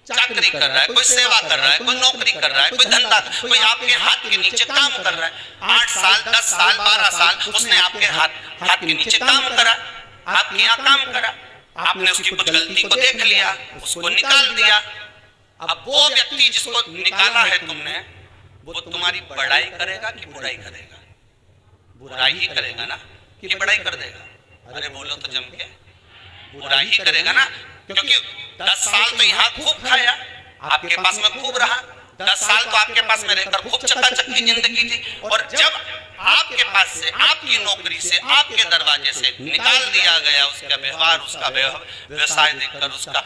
चाकरी कर रहा है, कोई सेवा कर रहा है, कोई नौकरी कर रहा है, कोई धंधा, कोई आपके हाथ के नीचे काम कर रहा है। 8 साल 10 साल 12 साल उसने आपके हाथ के नीचे काम करा, आपके यहाँ काम करा, आपने उसकी कुछ गलती को देख लिया, उसको निकाल दिया। अब वो व्यक्ति जिसको निकाला है तुमने, वो तुम्हारी बड़ाई करेगा कि बुराई करेगा? बुराई ही करेगा ना, कि बड़ाई कर देगा? अरे बोलो तो जम के, बुराई ही करेगा ना, क्योंकि 10 साल तो यहाँ खूब खाया, आपके पास में खूब रहा, 10 साल तो आपके पास में रहकर खूब चकाचक की जिंदगी थी, और जब आपके पास से, आपकी नौकरी से, आपके दरवाजे से निकाल दिया गया, उसका व्यवहार, उसका व्यवसाय देखकर, उसका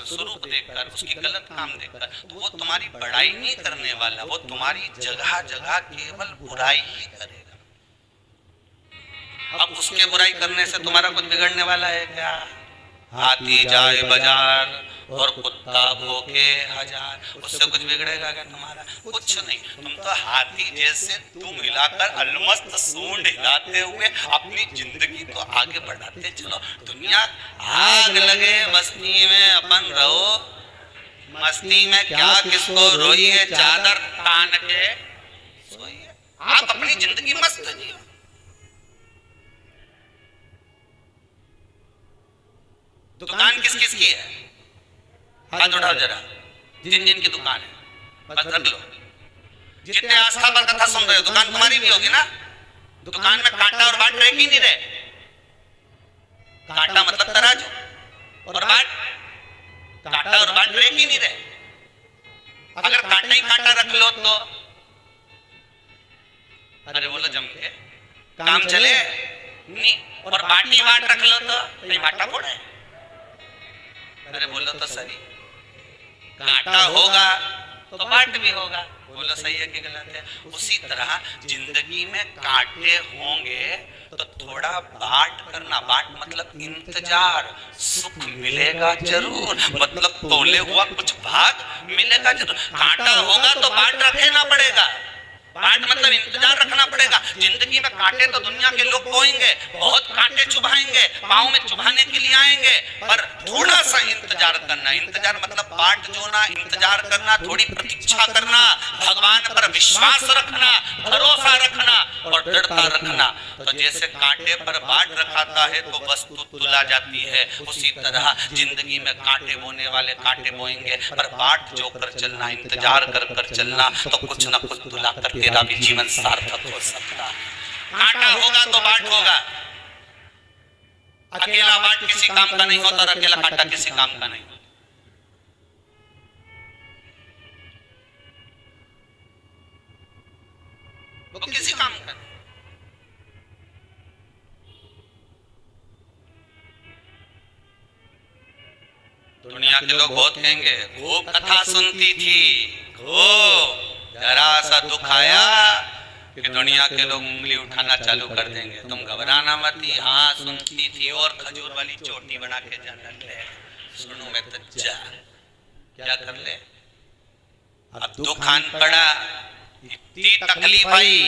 स्वरूप देखकर, उसकी गलत काम देखकर, तो वो तुम्हारी बड़ाई नहीं करने वाला, वो तुम्हारी जगह जगह केवल बुराई ही करेगा। अब उसके बुराई करने से तुम्हारा कुछ बिगड़ने वाला है क्या? हाथी जाए बाजार और कुत्ता भोके हजार, उससे कुछ बिगड़ेगा क्या तुम्हारा? कुछ नहीं। तुम तो हाथी जैसे तुम हिलाकर अलमस्त सूंड हिलाते हुए अपनी जिंदगी को आगे बढ़ाते चलो। दुनिया आग लगे बस्ती में अपन रहो, मस्ती में क्या किसको रोइए, चादर तान के सोइए। आप अपनी जिंदगी मस्त जियो। दुकान किस किस की है? हाथ उठाओ जरा, जिन जिन की दुकान है बस रख लो। जितने आस्था पर कथा सुन रहे हो, दुकान तुम्हारी भी होगी ना। दुकान में कांटा और बाट रहेगी नहीं रहे। कांटा मतलब तराजू, और बाट, कांटा और बाट रहेगी नहीं रहे। अगर कांटा ही कांटा रख लो तो अरे बोलो जम के काम चले नहीं, और बाटी बाट रख लो तो कहीं बाटा फोड़े। अरे बोलो तो सही, कांटा होगा तो बाट भी होगा। बोलो सही है कि गलत है? उसी तरह जिंदगी में कांटे होंगे तो थोड़ा बाट करना। बाट मतलब इंतजार, सुख मिलेगा जरूर, मतलब तोले हुआ कुछ भाग मिलेगा जरूर। कांटा होगा तो बाट रखना पड़ेगा। बाट मतलब इंतजार रखना पड़ेगा। जिंदगी में कांटे तो दुनिया के लोग बोएंगे, बहुत कांटे चुभाएंगे, पाँव में चुभाने के लिए आएंगे, पर थोड़ा सा इंतजार करना। इंतजार मतलब बाट जोना, इंतजार करना, थोड़ी प्रतीक्षा करना, भगवान पर विश्वास रखना, भरोसा रखना और दृढ़ता रखना। तो जैसे कांटे पर बाट रखाता है तो वस्तु तुला जाती है, उसी तरह जिंदगी में कांटे बोने वाले कांटे बोएंगे, पर बाट जो कर चलना, इंतजार कर कर चलना, तो कुछ न कुछ तुला कर तेरा भी जीवन सार्थक हो सकता। कांटा होगा तो बाट होगा। अकेला बाट किसी काम का नहीं होता और अकेला कांटा किसी काम का नहीं होता। वो किसी काम का नहीं। दुनिया के लोग बहुत कहेंगे खूब कथा सुनती थी, खूब जरा सा दुख आया कि दुनिया के लोग उंगली उठाना चालू कर देंगे। तुम घबराना मत, हाँ सुनती थी और खजूर वाली चोटी बना के जाना ले। सुनो मैं तो जा, क्या कर ले? अब दुख आन पड़ा, इतनी तकलीफ आई,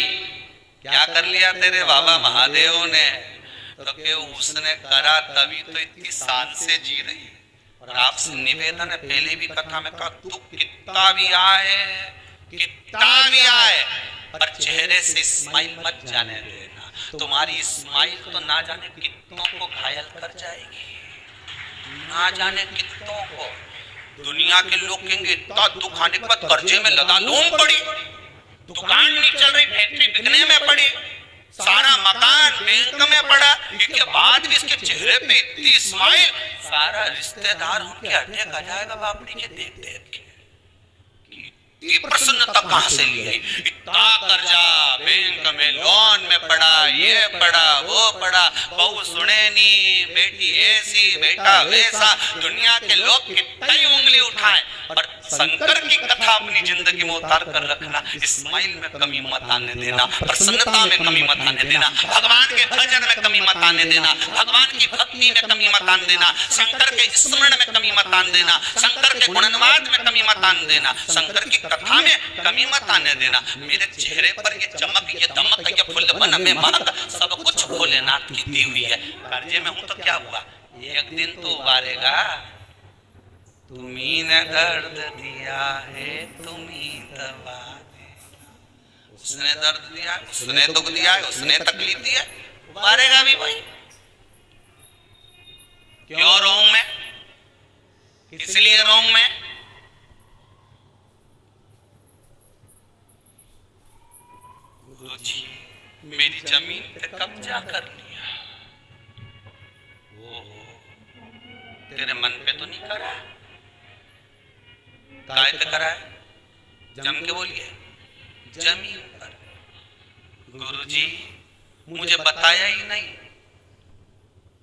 क्या कर लिया तेरे बाबा महादेव ने? तो कि उसने करा तभी तो इतनी शान से जी रही। और आपसे निवेदन है, पहले भी कथा में कहा, दुख कितना भी आए, कितना भी आए, पर चेहरे से स्माइल मत जाने देना। तुम्हारी स्माइल तो ना जाने कितनों को घायल कर जाएगी, ना जाने कितनों को। दुनिया के लोग कहेंगे इतना दुख आने के बाद कर्जे में लगा लूम पड़ी, दुकान नहीं चल रही, फैक्ट्री बिकने में पड़ी, सारा मकान बैंक में पड़ा, इसके बाद भी इसके चेहरे पे इतनी स्माइल, सारा रिश्तेदार उनके अड्डे का जाएगा बापड़ी के देख देख के। ये प्रसन्नता कहां से ली है? इतना कर्जा बैंक में, लोन में पड़ा, ये पड़ा, वो पड़ा, बहू सुने नहीं, बेटी ऐसी, बेटा वैसा। दुनिया के लोग कितना ही उंगली उठाएं, पर शंकर की कथा अपनी जिंदगी में उतार कर रखना। स्माइल में कमी मत आने देना, प्रसन्नता में कमी मत आने देना, भगवान के भजन में कमी मत आने देना, भगवान की भक्ति में कमी मत आने देना, शंकर के स्मरण में कमी मत आने देना, शंकर के गुणनवाद में कमी मत आने देना, शंकर की कथा में कमी मत आने देना। मेरे चेहरे पर ये चमक, ये दमक, ये फुल्लपन में महक, सब कुछ भोलेनाथ की दी हुई है। कर्जे में हूं तो क्या हुआ, एक दिन तो उबारेगा, तुम्ही ने दर्द दिया है, तुम्ही दवा दे। उसने दर्द दिया, उसने दुख दिया है, उसने तकलीफ दी है, उबारेगा भी वही। क्यों रोऊं मैं? इसलिए रोऊं मैं गुरु जी मेरी जमीन पे कब्जा कर लिया। ओहो, तेरे मन पे तो नहीं करा, काय पे करा है? जम के बोलिए, जमीन पर। गुरु जी मुझे बताया ही नहीं,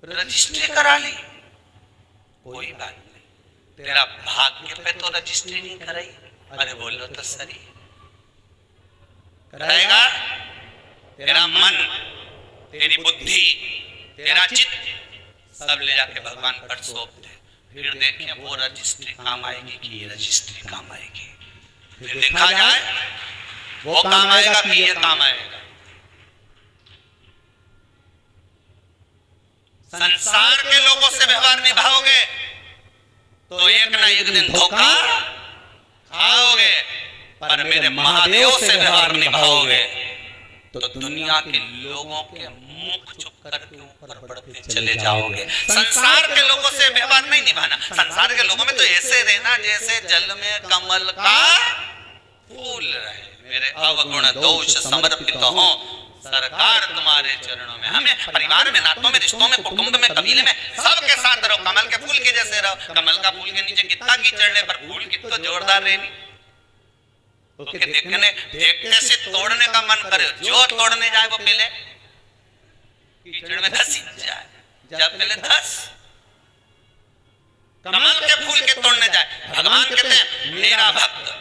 रजिस्ट्री करा ली। कोई बात नहीं, तेरा भाग्य पे तो रजिस्ट्री नहीं कराई। अरे बोलो तो सही, कराएगा? तेरा मन, तेरी बुद्धि, तेरा चित्त सब ले जाके भगवान पर सौंप दे, फिर देखें वो रजिस्ट्री काम आएगी कि ये रजिस्ट्री काम आएगी। फिर देखा जाए वो काम आएगा कि ये काम आएगा। संसार के लोगों से व्यवहार निभाओगे तो एक ना एक दिन धोखा खाओगे, पर मेरे महादेव से व्यवहार निभाओगे तो दुनिया के लोगों के मुख चुप करके ऊपर बढ़ते चले जाओगे। संसार के लोगों से व्यवहार नहीं निभाना। संसार के लोगों में तो ऐसे रहना जैसे जल में कमल का फूल रहे। मेरे अवगुण दोष समर्पित हो सरकार तुम्हारे चरणों में। हमें परिवार में, नातों में, रिश्तों में, कुटुंब में, कबीले में सबके साथ रहो, कमल के फूल के जैसे रहो। कमल का फूल के नीचे कितना कीचड़ है, पर फूल कितना जोरदार रहनी। उसके देखते से तोड़ने का मन करे, जो तोड़ने जाए वो पहले कीचड़ में धस जाए। जब पहले धस कमल के फूल के तोड़ने जाए। भगवान कहते हैं मेरा भक्त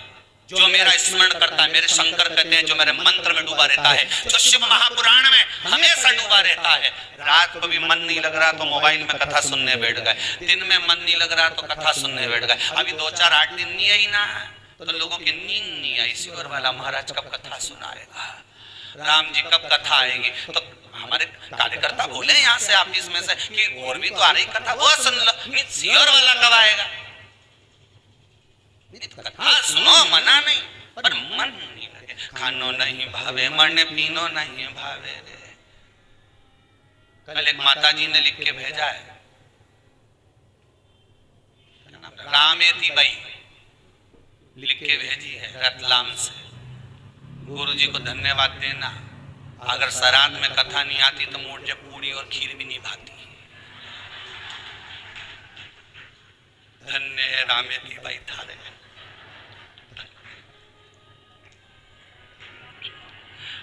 जो मेरा स्मरण करता है, मेरे शंकर कहते हैं जो मेरे मंत्र में डूबा रहता है, जो शिव महापुराण में हमेशा डूबा रहता है। रात को भी मन नहीं लग रहा तो मोबाइल में कथा सुनने बैठ गए, दिन में मन नहीं लग रहा तो कथा सुनने बैठ गए। अभी 2-4-8 दिन नहीं आई ना तो लोगों की नींद नहीं आई। शिवर वाला महाराज कब कथा सुनाएगा, राम जी कब कथा आएगी? तो हमारे कार्यकर्ता बोले यहाँ से ऑफिस में से कि और भी तो आ रही कथा, वो सुन लो। शिवर वाला कब आएगा? कथा सुनो, मना नहीं, पर मन नहीं लगे। खानो नहीं भावे, मन पीनो नहीं भावे रे। कल एक माता जी ने लिख के भेजा है, रामेती बाई लिख के भेजी है रतलाम से। गुरु जी को धन्यवाद देना। अगर श्राद्ध में कथा नहीं आती तो मुझे पूरी और खीर भी नहीं भाती। धन्य है रामेती बाई थारे।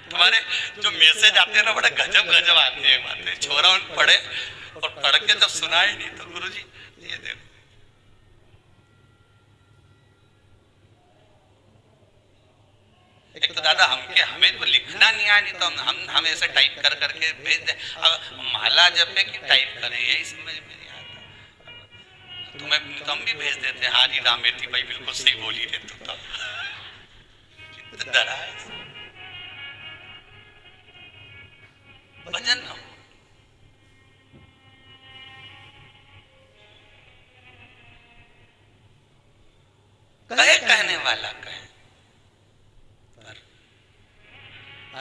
तुम्हारे जो मैसेज आते हैं ना बड़े गजब गजब आते हैं बातें। छोरा उन पढ़े और पढ़ के जब सुना ही नहीं तो गुरु जी ये देखो, एक तो दादा हमें तो लिखना नहीं आया, नहीं तो हम ऐसे टाइप कर करके भेज दे। अब माला जपे की टाइप करें यही समझ में नहीं आता। तुम्हें तुम भी भेज देते। हाँ जी रामेती भाई बिल्कुल सही बोली रे तू तो डरा है। भजन हो कहे कहने वाला कहे,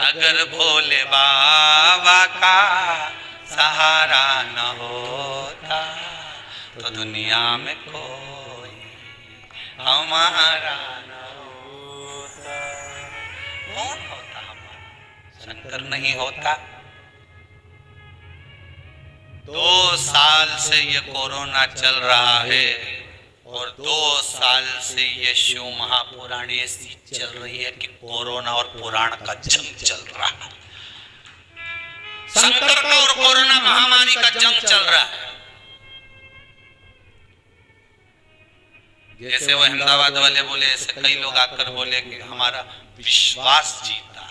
अगर भोले बाबा का सहारा न होता तो दुनिया में कोई हमारा न होता। कौन होता हमारा? शंकर नहीं होता। 2 साल से ये कोरोना चल रहा है और 2 साल से ये शिव महापुराण ऐसी चल रही है कि कोरोना और पुराण का जंग चल रहा है। संकट का और कोरोना महामारी का जंग चल रहा है। जैसे वो अहमदाबाद वाले बोले, ऐसे कई लोग आकर बोले कि हमारा विश्वास जीता है।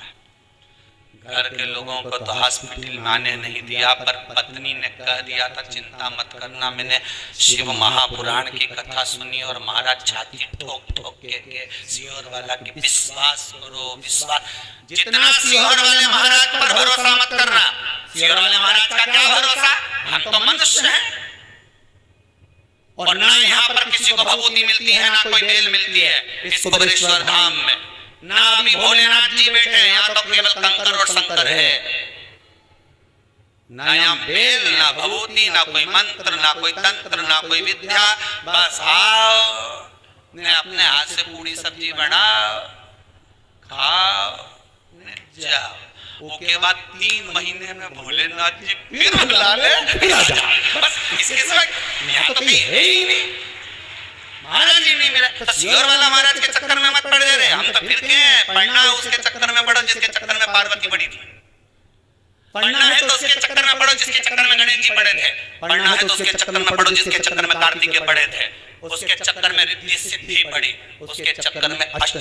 घर के लोगों को तो हॉस्पिटल में आने नहीं दिया, पर पत्नी ने कह दिया था चिंता मत करना, मैंने शिव महापुराण की कथा सुनी और महाराज छाती ठोक ठोक के सियोर वाला की विश्वास करो, विश्वास। जितना सियोर वाले महाराज पर भरोसा मत करना। सियोर वाले महाराज का क्या भरोसा, हम तो मनुष्य हैं। और ना यहाँ पर किसी को भभूति मिलती है, ना कोई बेल मिलती है इस कुबेरेश्वर धाम में। ना अभी भोलेनाथ जी बैठे हैं, यहाँ तो केवल कंकर और शंकर है। ना यहाँ बेल, ना भभूति, ना कोई मंत्र, ना कोई तंत्र, ना कोई विद्या। बस आओ, ने अपने हाथ से पूरी सब्जी बनाओ, खाओ, जाओ। उसके बाद 3 महीने में भोलेनाथ जी फिर बुला ले, बस इसके सिवा यहाँ तो कहीं है ही नहीं। महाराज जी नहीं मिला तो सियोर वाला महाराज के चक्कर में मत पड़ जा रहे। हम तो फिर के पढ़ना उसके चक्कर में पढ़ो जिसके चक्कर में पार्वती पड़ी थी। पढ़ना है तो उसके चक्कर में पढ़ो जिसके चक्कर में गणेश जी पड़े थे। पढ़ना है तो उसके चक्कर में पढ़ो जिसके चक्कर में कार्तिकेय पड़े थे। उसके चक्कर में रिद्धि सिद्धि पड़ी, उसके चक्कर में अष्ट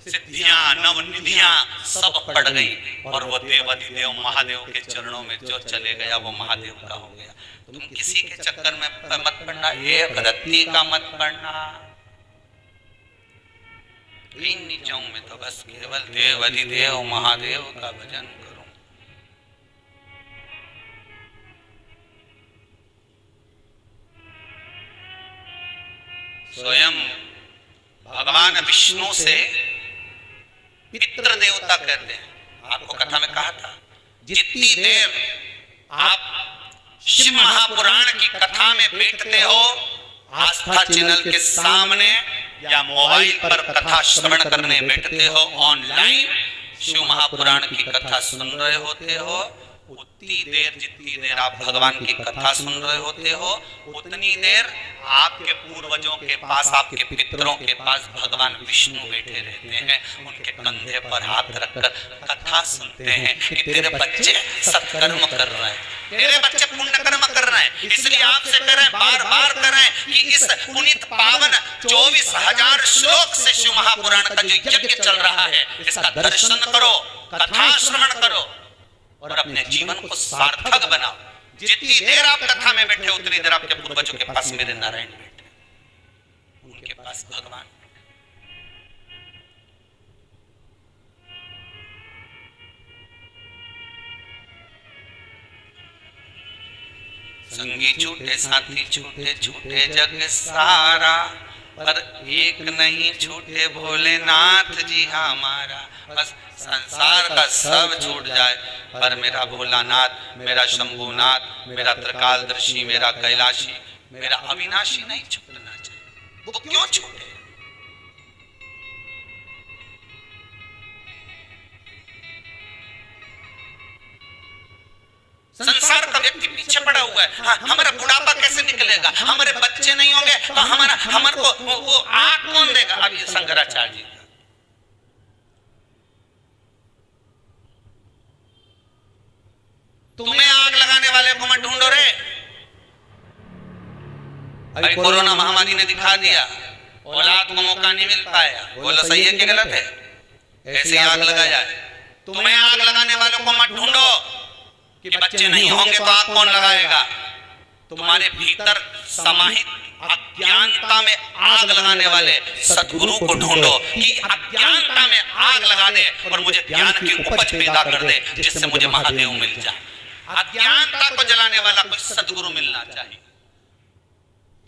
सिद्धियां नवनिधियां सब पड़ गई। और वो देवाधिदेव महादेव के चरणों में जो चले गया वो महादेव का हो गया। तुम किसी के चक्कर में मत पड़ना, एक रत्ती का मत पड़ना। इन नीचों में तो बस केवल देवाधिदेव महादेव का भजन करो। स्वयं भगवान विष्णु से पितृ देवता कहते हैं। आपको कथा में कहा था, जितनी देर आप शिव महापुराण की कथा में बैठते हो, आस्था चैनल के सामने या मोबाइल पर कथा श्रवण करने बैठते हो, ऑनलाइन शिव महापुराण की कथा सुन रहे होते हो, उतनी देर जितनी देर आप भगवान की कथा सुन रहे होते हो, उतनी देर आपके पूर्वजों के पास, आपके पितरों के पास भगवान विष्णु बैठे रहते हैं। उनके कंधे पर हाथ रखकर कथा सुनते हैं कि तेरे बच्चे सत्कर्म कर रहे हैं, तेरे बच्चे पुण्य कर्म कर रहे हैं। इसलिए आपसे कह रहे हैं, बार बार कर रहे हैं कि इस पुनीत पावन 24,000 श्लोक से शिव महापुराण का जो यज्ञ चल रहा है, इसका दर्शन करो, कथा श्रवण करो और अपने जीवन को सार्थक बनाओ। जितनी देर आप कथा में बैठे उतनी देर आपके पूर्वजों के पास मेरे नारायण बैठे, उनके पास भगवान। संगी छूटे साथी छूटे, छूटे जग सारा, पर एक नहीं छूटे भोलेनाथ जी हमारा। बस संसार का सब छूट जाए पर मेरा भोलानाथ, मेरा शंभुनाथ, मेरा त्रिकालदर्शी, मेरा कैलाशी, मेरा अविनाशी नहीं छूटना चाहिए। वो क्यों छूटे? संसार का व्यक्ति पीछे पड़ा हुआ है। हाँ, हमारा बुढ़ापा कैसे निकलेगा? हमारे बच्चे नहीं होंगे तो हमारे को वो आग कौन देगा? अब ये शंकराचार्य जी का, तुम्हें आग लगाने वाले को मत ढूंढो रे। अभी कोरोना महामारी ने दिखा दिया, औलाद को मौका नहीं मिल पाया। बोलो सही है कि गलत है? ऐसे आग लगाया है। तुम्हें आग लगाने वालों को मत ढूंढो कि बच्चे नहीं होंगे तो आग कौन लगाएगा। तुम्हारे भीतर समाहित अज्ञानता में आग लगाने वाले सद्गुरु को ढूंढो कि अज्ञानता में आग लगा दे और मुझे ज्ञान की उपज पैदा कर दे, जिससे मुझे महादेव मिल जाए। अज्ञानता को जलाने वाला कोई सद्गुरु मिलना चाहिए।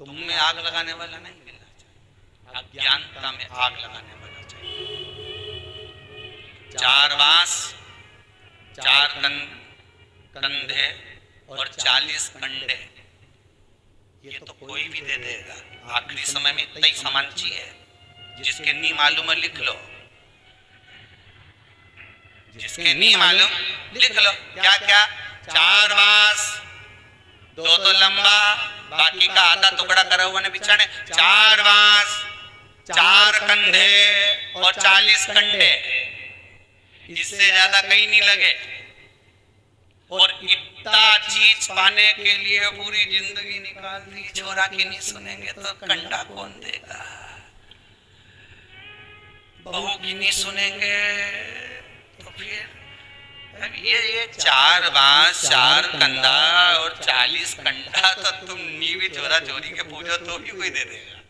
तुम में आग लगाने वाला नहीं मिलना चाहिए, अज्ञानता में आग लगाने वाला चाहिए। 4 बांस, 4 कंधे और 40 कंडे, ये तो कोई भी दे देगा। आखिरी समय में इतना ही सामान चाहिए, जिसके नहीं मालूम है लिख लो, जिसके नहीं मालूम लिख लो। क्या क्या? 4 बांस, 2 तो लंबा, बाकी का आधा टुकड़ा करा हुआ ने बिछाने। 4 बांस, 4 कंधे और 40 कंडे, इससे ज्यादा कहीं नहीं लगे। और इतना चीज पाने के लिए पूरी जिंदगी निकाल दी। छोरा की नहीं सुनेंगे तो कंडा कौन देगा? बहू की नहीं सुनेंगे तो फिर अब ये 4 बांस, 4 कंधा और 40 कंडा तो तुम नी भी चोरा चोरी के पूजो तो भी कोई दे देगा।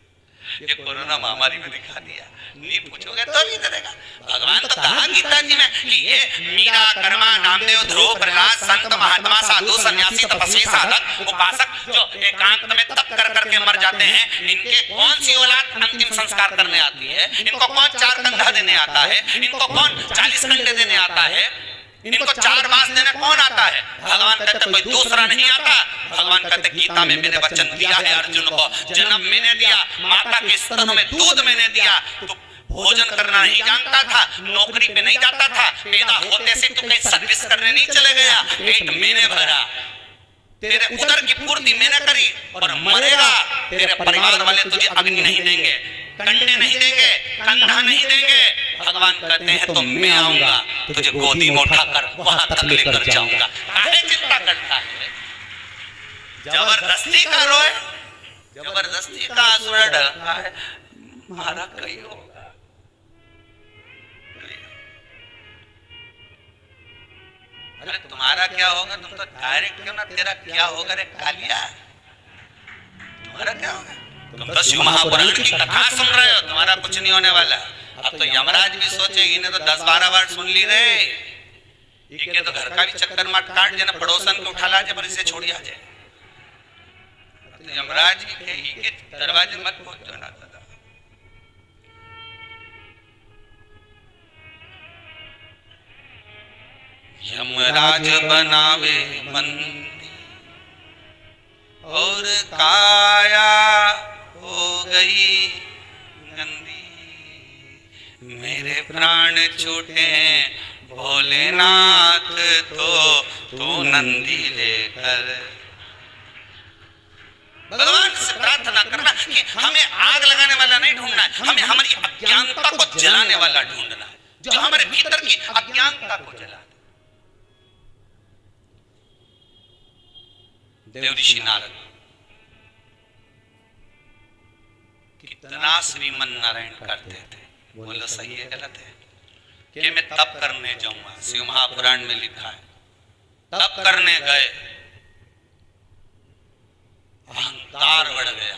ये कोरोना महामारी में दिखा दिया। नहीं पूछोगे तो नहीं देगा। भगवान तो कहा गीता जी में कि ये मीरा, कर्मा, नामदेव, ध्रुव, प्रहलाद, संत, महात्मा, साधु, सन्यासी, तपस्वी, साधक, उपासक जो एकांत में तप कर करके मर जाते हैं, इनके कौन सी औलाद अंतिम संस्कार करने आती है? इनको कौन 4 कंधा देने आता है? इनको कौन 40 घंटे देने आता है? इनको 4 मास देने कौन आता है? भगवान कहते कोई दूसरा नहीं आता। भगवान कहते गीता में मैंने वचन दिया है अर्जुन को, जन्म मैंने दिया, माता के स्तनों में दूध मैंने दिया, तो भोजन करना नहीं जानता था, नौकरी पे नहीं जाता था, पैदा होते से तो कहीं सर्विस करने नहीं चले गया, पेट मैंने भरा, तेरे उदर की पूर्ति मैंने करी, और मरेगा तेरे परिवार वाले तुझे अग्नि नहीं देंगे, कंडे नहीं देंगे, कंधा नहीं देंगे। भगवान कहते हैं तो मैं आऊंगा, तुझे गोदी में उठाकर वहां तक लेकर जाऊंगा। काहे चिंता करता है? जबरदस्ती का रोए, जबरदस्ती का आंसू ढलता है, मारा कहीं होगा। अरे तुम्हारा क्या होगा? तुम तो डायरेक्ट क्यों ना, तेरा क्या होगा रे कालिया? तुम्हारा क्या होगा? तुम तो शिव महापुराण की कथा सुन रहे हो, तुम्हारा कुछ नहीं होने वाला। अब तो यमराज भी सोचे, इन्हें तो 10-12 बार सुन ली रे, ये तो घर का भी चक्कर मत काट देना, पड़ोसन को उठा ला जाए पर इसे छोड़ी आ जाए। तो यमराज के दरवाजे मत पहुंचो ना। यमराज बनावे बंदी और काया हो गई गंदी, मेरे प्राण छूटे भोलेनाथ तो तू नंदी लेकर। भगवान से प्रार्थना करना कि हमें आग लगाने वाला नहीं ढूंढना है, हमें हमारी अज्ञानता को जलाने वाला ढूंढना है, जो हमारे भीतर की अज्ञानता को जला। देव ऋषि नारद कितना श्रीमन नारायण करते थे, बोलो सही है गलत है? कि मैं तप करने जाऊंगा, शिव महापुराण में लिखा है, तप करने गए, अहंकार बढ़ गया,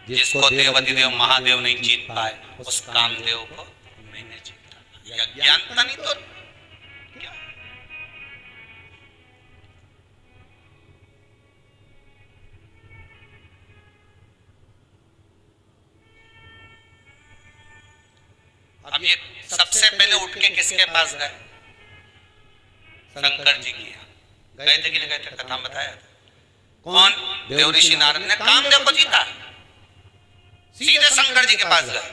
जिसको देवाधिदेव महादेव नहीं जीत पाए उस कामदेव को मैंने जीता। यह ज्ञानता नहीं तो क्या? अब ये सबसे पहले उठ के किसके पास गए? शंकर जी की। गए थे कि नहीं गए थे? कथा में बताया था। कौन? देव ऋषि नारद ने कामदेव को जीता, सीधे शंकर जी के पास गए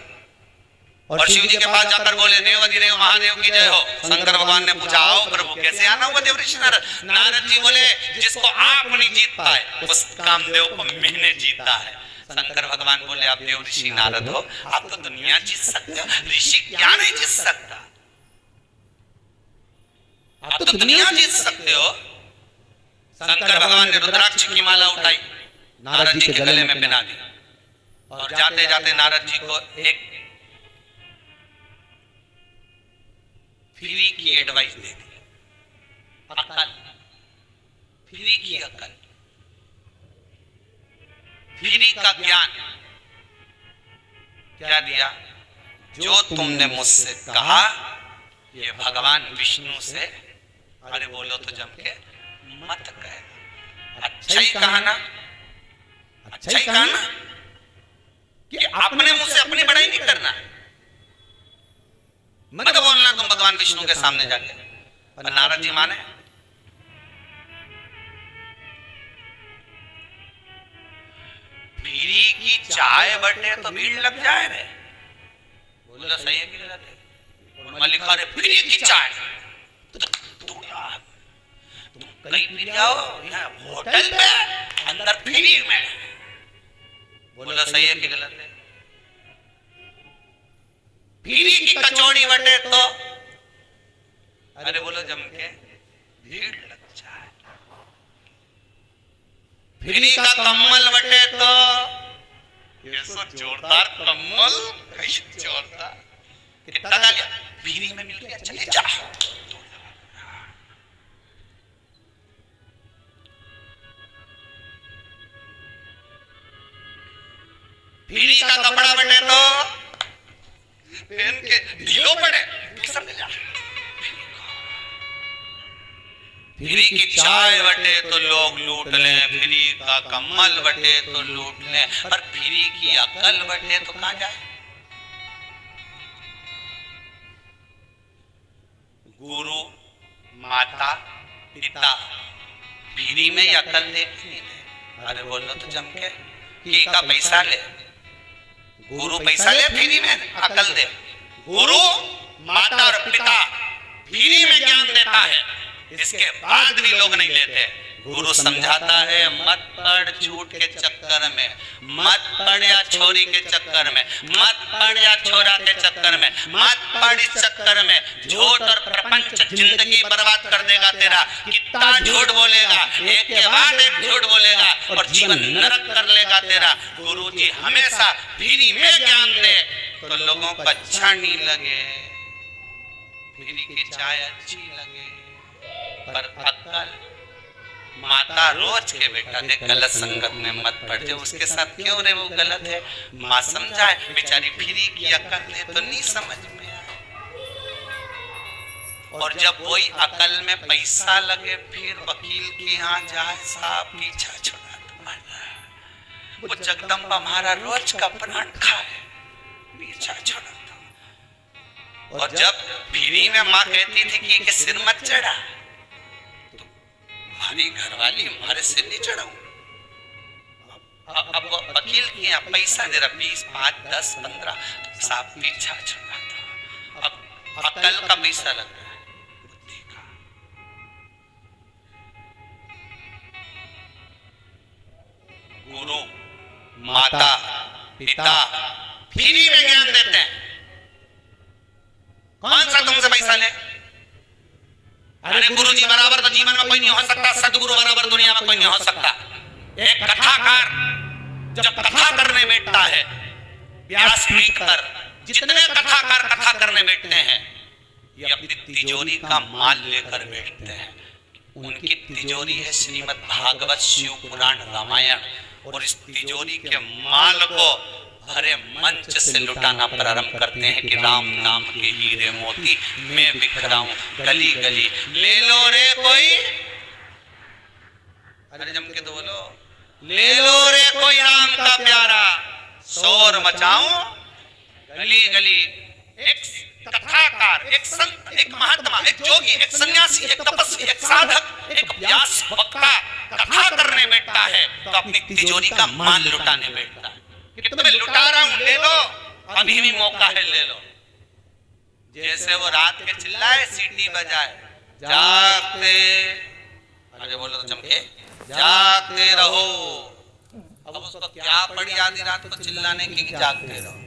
और शिव जी के पास जाकर बोले देवाधिदेव महादेव की जय हो। शंकर भगवान ने पूछा आओ प्रभु कैसे आना हुआ देव ऋषि नारद? नारद जी बोले जिसको आप नहीं जीत पाए उस कामदेव को मैंने जीता है। शंकर भगवान बोले आप देव ऋषि नारद हो, आप तो दुनिया जीत सकते हो, ऋषि क्या नहीं जीत सकता? आप तो दुनिया जीत सकते हो। शंकर भगवान ने रुद्राक्ष की माला उठाई, नारद जी के गले में पहना दी और जाते जाते नारद जी को एक फ्री की एडवाइस दे दी, अक्ल, फ्री की अक्ल, फ्री का ज्ञान क्या दिया? जो तुमने मुझसे कहा ये भगवान विष्णु से, अरे बोलो तो जम के मत कह। अच्छा ही कहा ना, अच्छा ही कहा ना कि अपने मुंह से अपनी बड़ाई नहीं करना, मत बोलना तुम भगवान विष्णु के सामने जाके। और नारद जी माने? फ्री की चाय बटे तो भीड़ लग जाए रे, बोलो सही है कि गलत है? और मैं लिखा रे फ्री की चाय, तो यार तुम कहीं पी जाओ होटल पे अंदर फ्री में, बोलो सही है कि गलत है? फ्री की कचौड़ी बटे तो, अरे बोलो जम के भीड़ लग जाए। फ्री का कम्बल बटे तो, ये सो जोरदार कम्बल, कहीं जोरदार, कितना डालिया? फ्री में मिल गया, चले जा। फिरी का कपड़ा बटे तो पहन के ढीलो पड़े, समझ जा। फिरी की चाय बटे तो लोग लूट लें, फिरी का कम्बल बटे तो लूट लें, पर फिरी की अकल बटे तो कहां जाए? गुरु माता पिता फिरी में अकल देख नहीं दे। अरे बोलो तो जम के कि का पैसा ले, गुरु पैसा ले फ्री में अकल दे। गुरु माता और पिता फ्री में ज्ञान देता है, इसके बाद भी लोग नहीं लेते। गुरु समझाता है मत पड़ झूठ के चक्कर में, मत पड़ या छोरी के चक्कर में, मत पड़ या छोरा के चक्कर में, मत पड़ इस चक्कर में। झूठ और प्रपंच जिंदगी बर्बाद कर देगा तेरा। कितना झूठ बोलेगा, एक के बाद एक झूठ बोलेगा और जीवन नरक कर लेगा तेरा। गुरु जी हमेशा फ्री में ज्ञान दे तो लोगों को अच्छा नहीं लगे, फ्री की चाय अच्छी लगे, पर अक्ल माता रोज के बेटा देख गलत संगत में मत पड़ जाए, उसके साथ क्यों रे वो गलत है। माँ समझाए बेचारी फ्री की अकल दे तो नहीं समझ में आए, और जब वही अकल में पैसा लगे फिर वकील के यहाँ जाए, साहब पीछा छोड़ा तुम्हारा, वो जगदम्बा महाराज रोज का प्राण खाए, पीछा छोड़ा। और जब फ्री में माँ कहती थी कि सिर मत चढ़ा, हमारी घरवाली हमारे सिर नहीं चढ़ाऊं। अब वकील के यहाँ पैसा दे रहा 20, 5, 10, 15, साहब पीछा छोड़ा था। अब अकल का पैसा लग रहा है, बुद्धि का। गुरु माता पिता फ्री में ज्ञान देते हैं, कौन सा तुमसे पैसा ले? अरे गुरु जी बराबर तो जीवन में कोई नहीं हो सकता, सदगुरु बराबर दुनिया में कोई नहीं हो सकता। एक कथाकार जब कथा करने बैठता है, व्यासपीठ पर जितने कथाकार कथा करने बैठते हैं, ये अपनी तिजोरी का माल लेकर बैठते हैं। उनकी तिजोरी है श्रीमद् भागवत, शिव पुराण, रामायण, और इस तिजोरी के माल को भरे मंच से लुटाना प्रारंभ करते हैं कि राम नाम के हीरे मोती मैं बिखराऊं गली गली, ले लो रे कोई, अरे जम के तो बोलो, ले लो रे कोई राम का प्यारा, शोर मचाऊं गली गली। एक कथाकार, एक संत, एक महात्मा, एक जोगी, एक सन्यासी, एक तपस्वी, एक साधक, एक व्यास वक्ता कथा करने बैठता है तो अपनी तिजोरी का माल लुटाने बैठता है कि तुम्हें लुटा रहा हूं, ले लो, अभी भी मौका है, ले लो। जैसे वो रात के चिल्लाए, सीटी बजाए, जागते, अरे बोलो तो चमके, जागते रहो। अब उसको क्या पड़ी आधी रात को चिल्लाने की कि जागते रहो,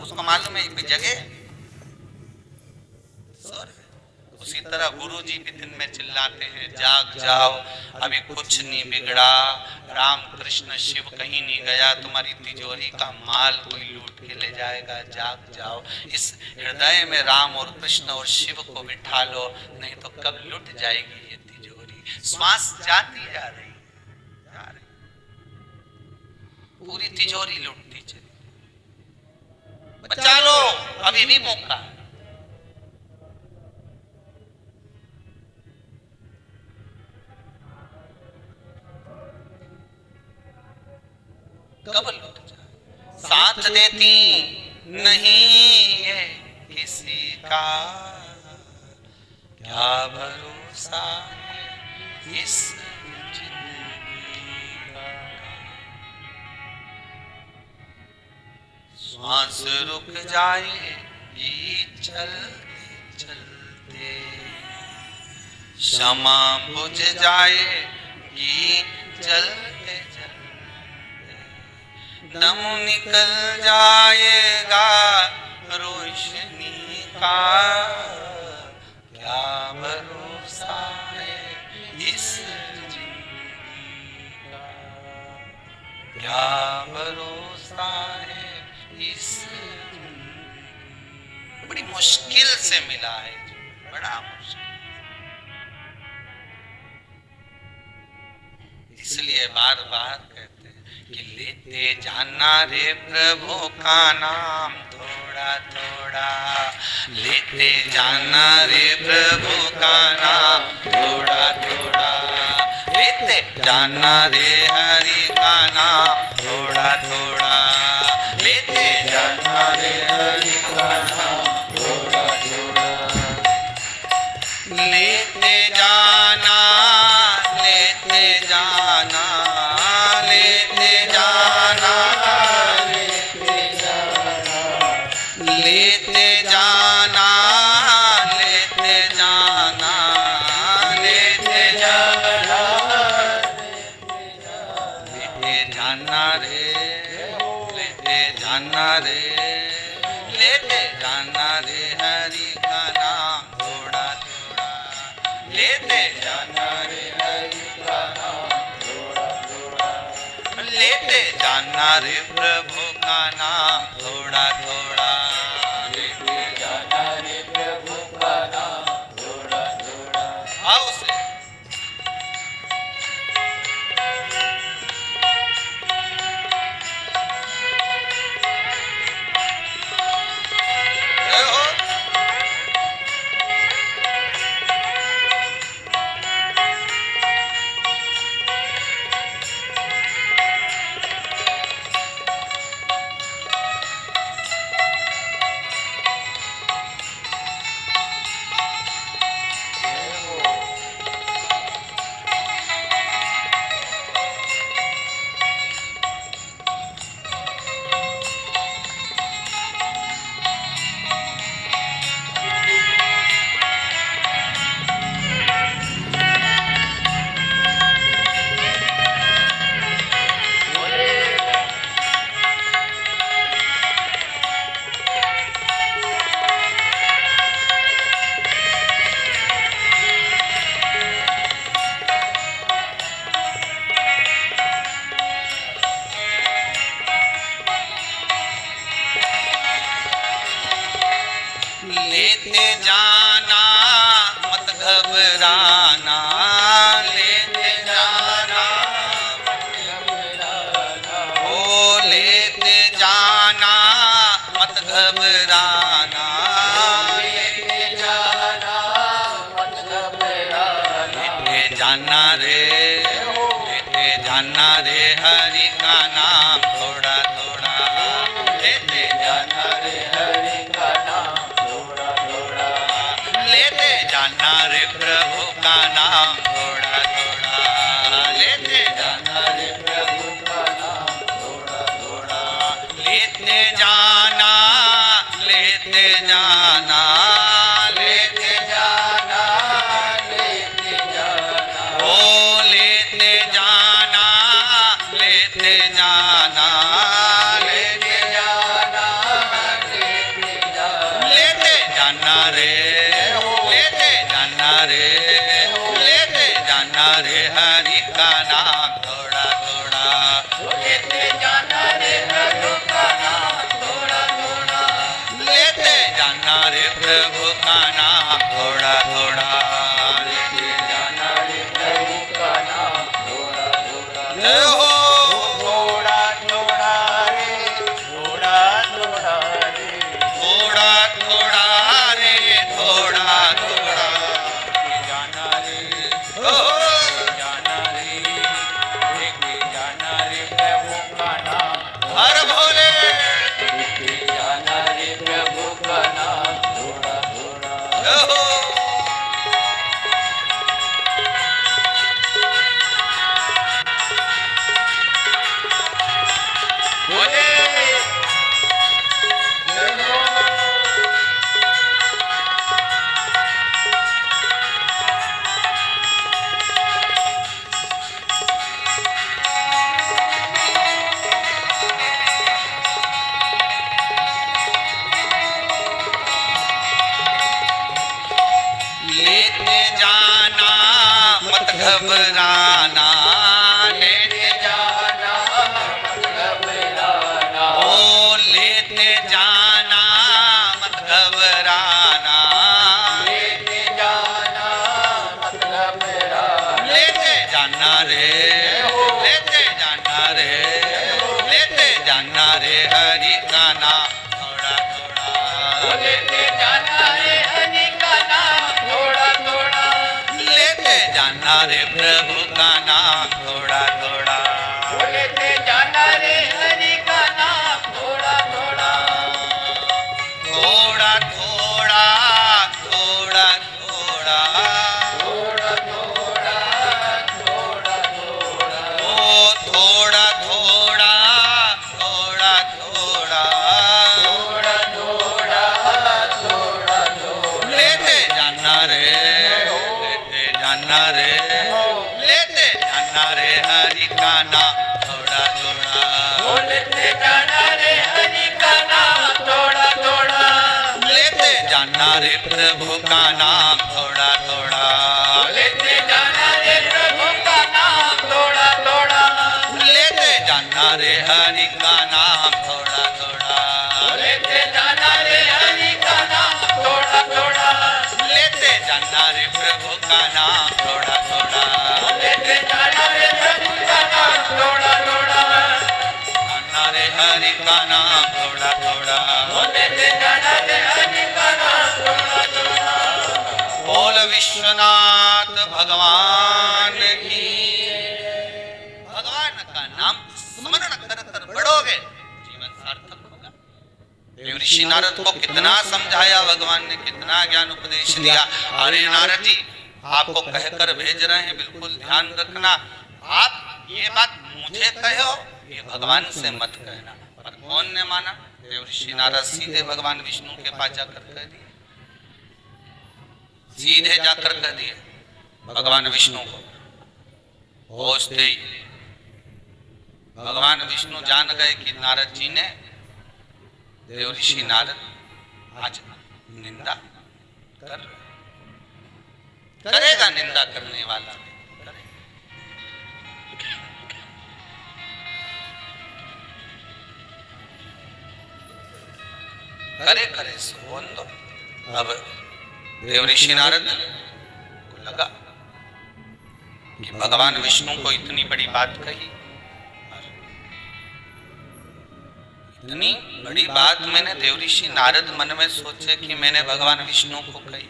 उसको मालूम है ये जगह। उसी तरह गुरु जी भी दिन में चिल्लाते हैं, जाग जाओ, अभी कुछ नहीं बिगड़ा, राम कृष्ण शिव कहीं नहीं गया, तुम्हारी तिजोरी का माल कोई लूट के ले जाएगा, जाग जाओ। इस हृदय में राम और कृष्ण और शिव को बिठा लो, नहीं तो कब लुट जाएगी ये तिजोरी। श्वास जाती जा रही, पूरी तिजोरी लुटती चली। बचा लो, अभी भी मौका है। कब लुट जाए, साथ देती नहीं है किसी का, क्या भरोसा है इस जिंदगी का। श्वास रुक जाएगी चलते चलते, क्षमा बुझ जाएगी चलते चलते, दम निकल जाएगा रोशनी का, क्या भरोसा है इस जिंदगी का, क्या भरोसा है इस जिंदगी। बड़ी मुश्किल से मिला है, बड़ा मुश्किल। इसलिए बार बार कहते हैं कि लेते जाना रे प्रभु का नाम थोड़ा थोड़ा, लेते जाना रे प्रभु का नाम थोड़ा थोड़ा, लेते जाना रे हरि का नाम थोड़ा थोड़ा, लेते जाना रे हरि का नाम थोड़ा थोड़ा, लेते जाना, लेते जाना, लेते जाना, लेते जाना, लेते जाना, लेते जाना, लेते जाना, लेते जाना रे, लेते जाना रे, लेते जाना रे हरि का नाम थोड़ा थोड़ा, लेते जाना रे हरि का नाम थोड़ा थोड़ा, लेते जाना रे प्रभु का नाम थोड़ा थोड़ा, लेते जाना रे प्रभु का नाम थोड़ा थोड़ा। आओ से जय हो। लेते जाना मत घबराना, लेते जाना मत घबराना, ओ लेते जाना मत घबराना, लेते जाना मत घबराना, लेते जाना रे, लेते जाना रे हरि का नाम थोड़ा थोड़ा, लेते जाना रे हरि का नाम थोड़ा थोड़ा, लेते जाना रे प्रभु का नाम थोड़ा थोड़ा, लेते जाना रे प्रभु का नाम थोड़ा थोड़ा, लेते जाना, लेते जाना, लेते जाना, लेते जाना, ओ लेते जाना, लेते जाना, लेते जाना, लेते जाना, लेते जाना रे, लेते जाना रे, लेते जाना रे हरि का नाम थोड़ा थोड़ा, लेते जाना रे प्रभु का नाम थोड़ा थोड़ा, लेते जाना रे प्रभु का नाम थोड़ा थोड़ा, लेते जाना रे प्रभु का नाम थोड़ा थोड़ा। जय हो। थोड़ा थोड़ा रे, थोड़ा थोड़ा रे, थोड़ा थोड़ा रे, थोड़ा थोड़ा, जाना रे, ओ जाना रे, लेके जाना रे प्रभु का नाम, हर भोले, लेके जाना रे प्रभु का नाम थोड़ा थोड़ा। जय हो। थोड़ा थोड़ा, लेते जाना रे हरि का नाम थोड़ा थोड़ा, थोड़ा थोड़ा, थोड़ा थोड़ा, थोड़ा थोड़ा, थोड़ा थोड़ा, ओ थोड़ा थोड़ा, थोड़ा थोड़ा, थोड़ा थोड़ा, थोड़ा थोड़ा, लेते जाना रे, लेते जाना रे, लेते जाना रे हरि का नाम थोड़ा थोड़ा, लेते जाना रे हरि का नाम थोड़ा थोड़ा, लेते जाना रे प्रभु का नाम थोड़ा थोड़ा, लेते जाना रे प्रभु का नाम थोड़ा थोड़ा, लेते जाना रे हरि का नाम थोड़ा थोड़ा, लेते जाना रे हरि का नाम थोड़ा थोड़ा, लेते जाना रे प्रभु का नाम थोड़ा थोड़ा, लेते जाना रे प्रभु का नाम थोड़ा थोड़ा, जाना रे हरि का नाम थोड़ा थोड़ा, लेते जाना रे हरि का नाम थोड़ा थोड़ा। बोल विश्वनाथ भगवान की, भगवान का नाम स्मरण कर कर बढ़ोगे जीवन सार्थक होगा। देव ऋषि नारद को कितना समझाया भगवान ने, कितना ज्ञान उपदेश दिया। अरे नारद जी, आपको कहकर भेज रहे हैं, बिल्कुल ध्यान रखना। आप ये बात मुझे कहो, ये भगवान से मत कहना। पर कौन ने माना? देव ऋषि नारद सीधे भगवान विष्णु के पास जाकर कह दिए, सीधे जाकर कह दिए भगवान विष्णु को। पहुंचते ही भगवान विष्णु जान गए कि नारद जी ने, देव ऋषि नारद आज निंदा कर, करेगा निंदा करने वाला करे करे सो दो। अब देव ऋषि नारद को लगा कि भगवान विष्णु को इतनी बड़ी बात कही, इतनी बड़ी बात मैंने देव ऋषि नारद मन में सोचे कि मैंने भगवान विष्णु को कही,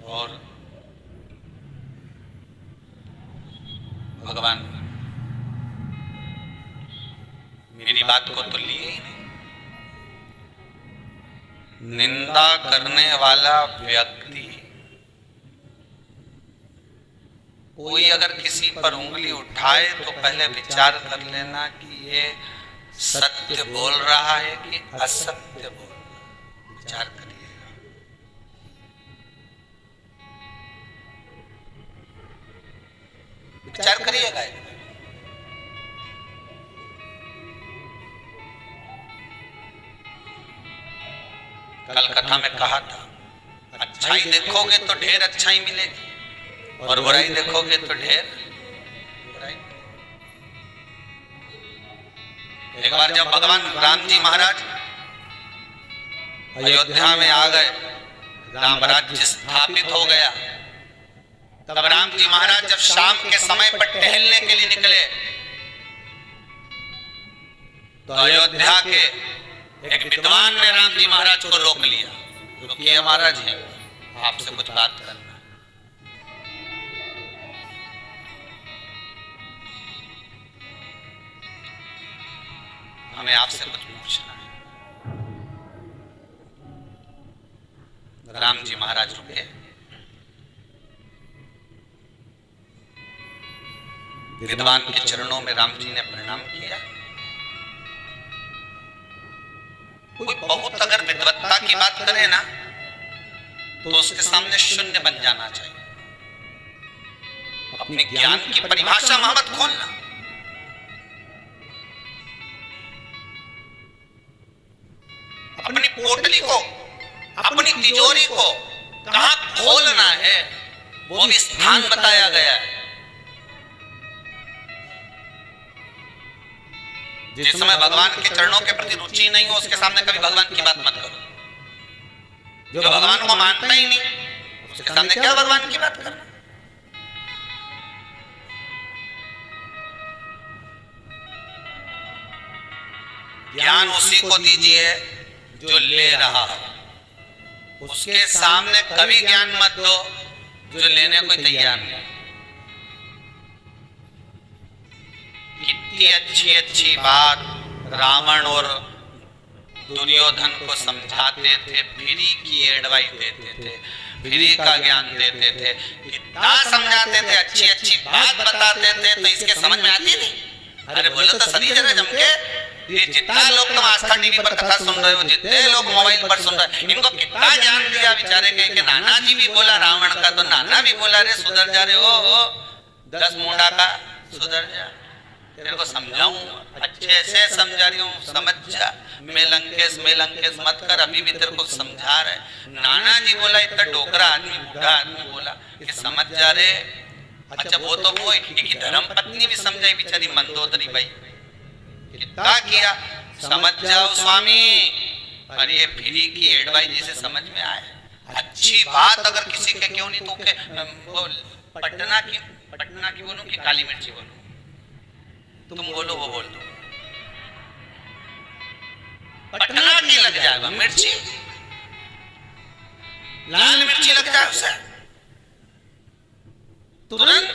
और भगवान मेरी बात को तो लिए ही नहीं। निंदा करने वाला व्यक्ति, कोई अगर किसी पर उंगली उठाए तो पहले विचार कर लेना कि ये सत्य बोल रहा है कि असत्य बोल रहा है। विचार करिएगा। विचार करिएगा। कल कथा में कहा था, अच्छाई देखोगे तो ढेर अच्छाई मिलेगी, और बुराई देखोगे तो ढेर बुराई। एक बार जब भगवान राम जी महाराज अयोध्या में आ गए, राम राज्य स्थापित हो गया, तब राम जी महाराज जब शाम के समय पर टहलने के लिए निकले, तो अयोध्या के एक विद्वान ने राम जी महाराज को रोक लिया। रुकिए महाराज जी, आपसे कुछ बात करना। हमें आपसे कुछ पूछना है। राम जी महाराज रुके, विद्वान के चरणों में राम जी ने प्रणाम किया। कोई बहुत अगर विद्वत्ता की बात करे ना, तो उसके सामने शून्य बन जाना चाहिए। अपने ज्ञान की परिभाषा मत खोलना। अपनी पोटली को, अपनी तिजोरी को कहां खोलना है, वो भी स्थान बताया गया है। जिस समय भगवान के चरणों के प्रति रुचि नहीं हो, उसके सामने कभी भगवान की बात मत करो। जो भगवान को मानता ही नहीं, उसके सामने क्या भगवान की बात करना। ज्ञान उसी को दीजिए जो ले रहा है, उसके सामने कभी ज्ञान मत दो जो लेने को तैयार नहीं। कितनी अच्छी अच्छी बात रावण और दुर्योधन को समझाते थे, फ्री की एडवाइस देते थे, फ्री का ज्ञान देते थे, कितना समझाते थे, अच्छी अच्छी बात बताते थे, तो इसके समझ में आती नहीं। अरे बोलो तो सही जरा जम के, ये जितना लोग तुम आस्था टीवी पर कथा सुन रहे हो, जितने लोग मोबाइल पर सुन रहे हो, इनको कितना ज्ञान दिया बेचारे के नाना जी भी बोला रावण का, तो नाना भी बोला रे सुधर जा रे ओ 10 मुंडा का सुधर जा, तेरे को समझाऊं, अच्छे से समझा रही हूँ, समझ जा, मैं लंकेश मत कर, अभी भी तेरे को समझा रहे। नाना जी बोला, इतना डोकरा आदमी, बूढ़ा आदमी बोला कि समझ जा रे। अच्छा वो तो वो की धर्म पत्नी भी समझाई बेचारी मंदोदरी भाई, कितना किया, समझ जाओ स्वामी। और ये फ्री की एडवाइस जिसे समझ में आए, अच्छी बात अगर किसी के क्यों नहीं, तो के पटना की बोलूं कि काली मिर्ची बोलूं, तुम बोलो वो बोल दो, पटना की लग जाएगा मिर्ची, लाल मिर्ची लग जाए उसे तुरंत।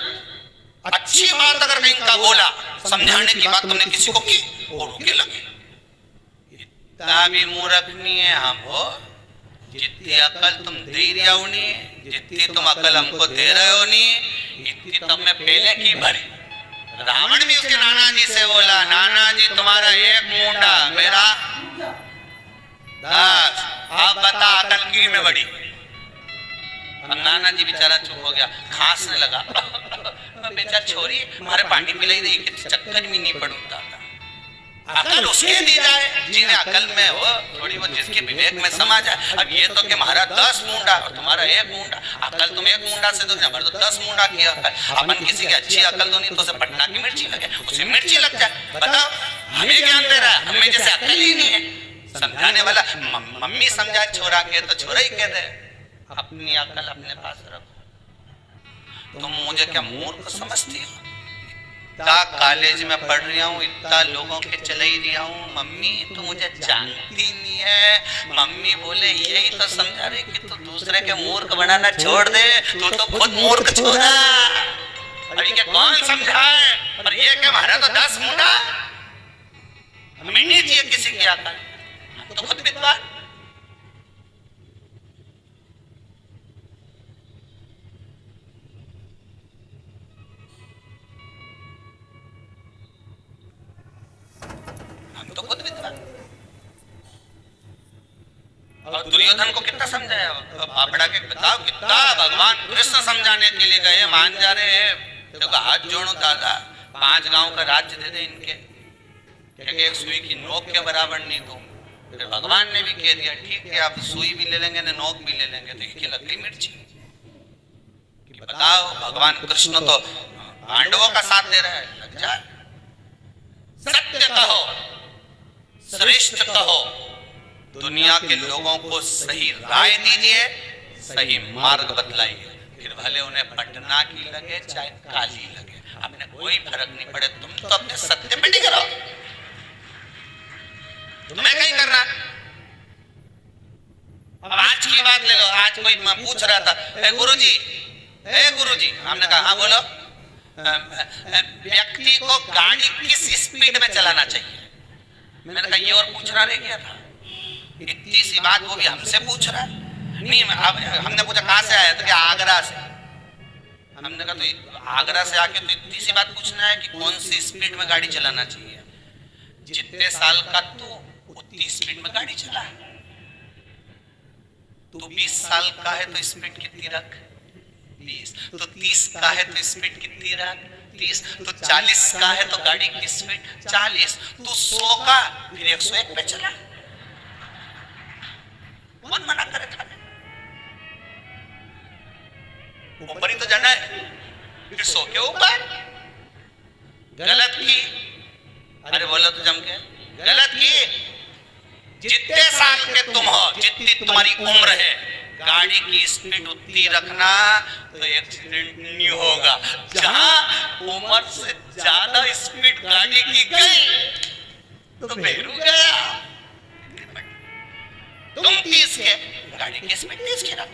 अच्छी बात अगर कहीं का बोला, समझाने की बात तुमने किसी को की, वो रुके लगे। इतना भी मूर्ख नहीं है हम हो, जितनी अकल तुम दे रहे हो नहीं, जितनी तुम अकल हमको दे रहे हो नहीं, इतनी तुमने पहले की भरी। रावण भी उसके नाना जी से बोला, नाना जी तुम्हारा 1 मुंडा, मेरा 10, अब बता अकल की में बड़ी। नाना जी बेचारा चुप हो गया, खांसने लगा बेचारा छोरी हमारे पानी पिलाई रही कि चक्कर भी नहीं पड़ता। अकल उसके दी जाए जिन्हें अकल में हो, थोड़ी बहुत जिसके विवेक में समा जाए। अब ये तो कि हमारा 10 मुंडा और तुम्हारा 1 मुंडा, अकल तुम 1 मुंडा से दो, हमारे तो 10 मुंडा की अकल। अपन किसी की अच्छी अकल दो नहीं तो उसे पटना की मिर्ची लगे, उसे मिर्ची लग जाए। बताओ हमें ज्ञान दे रहा है, हमें जैसे अकल ही नहीं है। समझाने वाला मम्मी समझाए छोरा के तो छोरा ही कह दे, अपनी अकल अपने पास रखो। तुम मुझे क्या मूर्ख समझती हो? इतना कॉलेज में पढ़ रहा हूँ, इतना लोगों के चले ही रहा हूँ, मम्मी तू मुझे जानती नहीं है। मम्मी बोले यही तो समझा रही कि तू दूसरे के मूर्ख बनाना छोड़ दे, तू तो खुद मूर्ख छोड़ा। अभी क्या कौन समझाए? और ये क्या हमारा तो 10 मुंडा, हमें नहीं चाहिए किसी की अकल, हम तो खुद विद्वान। तो खुद विद्वान। और दुर्योधन को कितना समझाया, बापड़ा के बताओ कितना भगवान कृष्ण समझाने के लिए गए, मान जा रहे हैं। देखो हाथ जोड़ो दादा, 5 गांव का राज्य दे दे इनके, क्योंकि एक सुई की नोक के बराबर नहीं दूं। फिर भगवान ने भी कह दिया ठीक है, आप सुई भी ले लेंगे न नोक भी ले लेंगे, तो ये लग गई मिर्ची। बताओ भगवान कृष्ण तो पांडवों का साथ दे रहा है, लग जाए। सत्य कहो, श्रेष्ठ कहो, दुनिया के लोगों को सही राय दीजिए, सही मार्ग बतलाइए, फिर भले उन्हें पटना की लगे चाहे काली लगे, अपने कोई फर्क नहीं पड़े। तुम तो अपने सत्य पे टिके रहो, तुम्हें कहीं करना। आज की बात ले लो, आज कोई मैं पूछ रहा था, गुरुजी, हमने कहा हाँ बोलो, व्यक्ति को गाड़ी किस स्पीड में चलाना चाहिए? मैंने कहा ये और पूछना रह गया था, इतनी सी बात वो भी हमसे पूछ रहा है। नहीं अब हमने पूछा कहाँ से आया, तो क्या आगरा से। हमने कहा तो आगरा से आके तो इतनी सी बात पूछना है कि कौन सी स्पीड में गाड़ी चलाना चाहिए? जितने साल का तू उतनी स्पीड में गाड़ी चला। तू 20 साल का है तो स्पीड कितनी रख? 20। तो 30 का है तो स्पीड कितनी रख? 30। तो 40 का है तो गाड़ी की स्पीड 40। तो 100 का फिर 101 पे चला। कौन मना करे था? ऊपर ही तो जाना है, फिर 100 के ऊपर। गलत की, अरे बोलो तो जम के, गलत की। जितने साल के तुम हो, जितनी तुम्हारी उम्र है, गाड़ी की स्पीड उतनी रखना तो एक्सीडेंट नहीं होगा। जहां उम्र से ज्यादा स्पीड गाड़ी की गई तो बेरू गया। तुम 30 के, गाड़ी की स्पीड 30 की रख।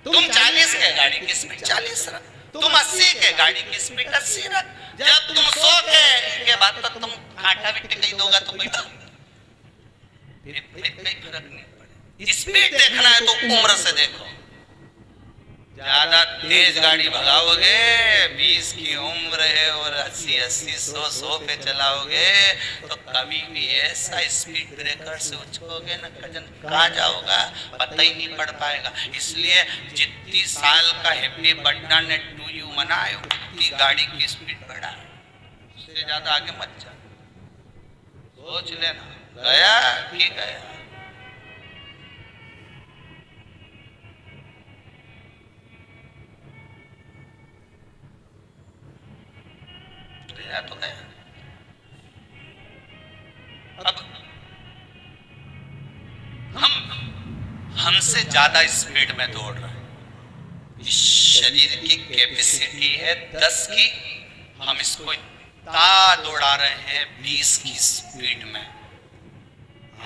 तुम 40 के, गाड़ी की स्पीड 40 रख। तुम 80 के, गाड़ी की स्पीड 80 रख। जब तुम 100 के बाद तो तुम आटा भी टिक दोगा तो कोई फिर कोई फर्क नहीं पड़े। स्पीड देखना है तो उम्र से देखो, ज्यादा तेज गाड़ी भगाओगे, 20 की उम्र है और 80 100 पे चलाओगे तो कभी भी ऐसा स्पीड ब्रेकर से उछकोगे ना खजन, कहाँ जाओगा पता ही नहीं पड़ पाएगा। इसलिए जितनी साल का हैप्पी बर्थडे टू यू मनाए उतनी गाड़ी की स्पीड बढ़ा, उससे ज्यादा आगे मत जा। सोच लेना गया कि गया। तो गया। अब हमसे ज्यादा स्पीड में दौड़ रहे हैं। इस शरीर की कैपेसिटी है 10 की, हम इसको इतना दौड़ा रहे हैं 20 की स्पीड में।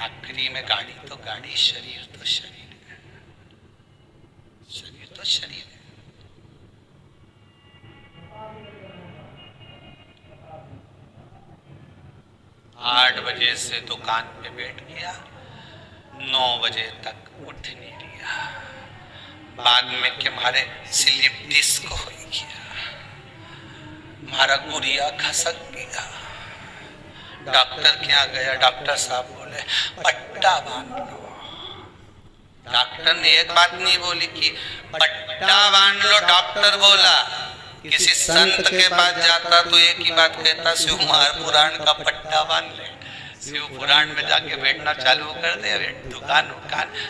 आखिरी में गाड़ी तो गाड़ी, शरीर तो शरीर है, शरीर तो शरीर है। 8 बजे से दुकान पे बैठ गया, 9 बजे तक उठ नहीं लिया, बाद में के मारे स्लिप डिस्क हो गया, हमारा गुड़िया खसक गया। डॉक्टर के यहाँ गया, डॉक्टर साहब बोले पट्टा बांध लो। डॉक्टर ने एक बात नहीं बोली कि पट्टा बांध लो, डॉक्टर बोला। किसी संत के पास जाता तो एक ही बात कहता, शिवकुमार पुराण का पट्टा बांध ले। शिव पुराण में जाके बैठना चालू कर दे, दुकान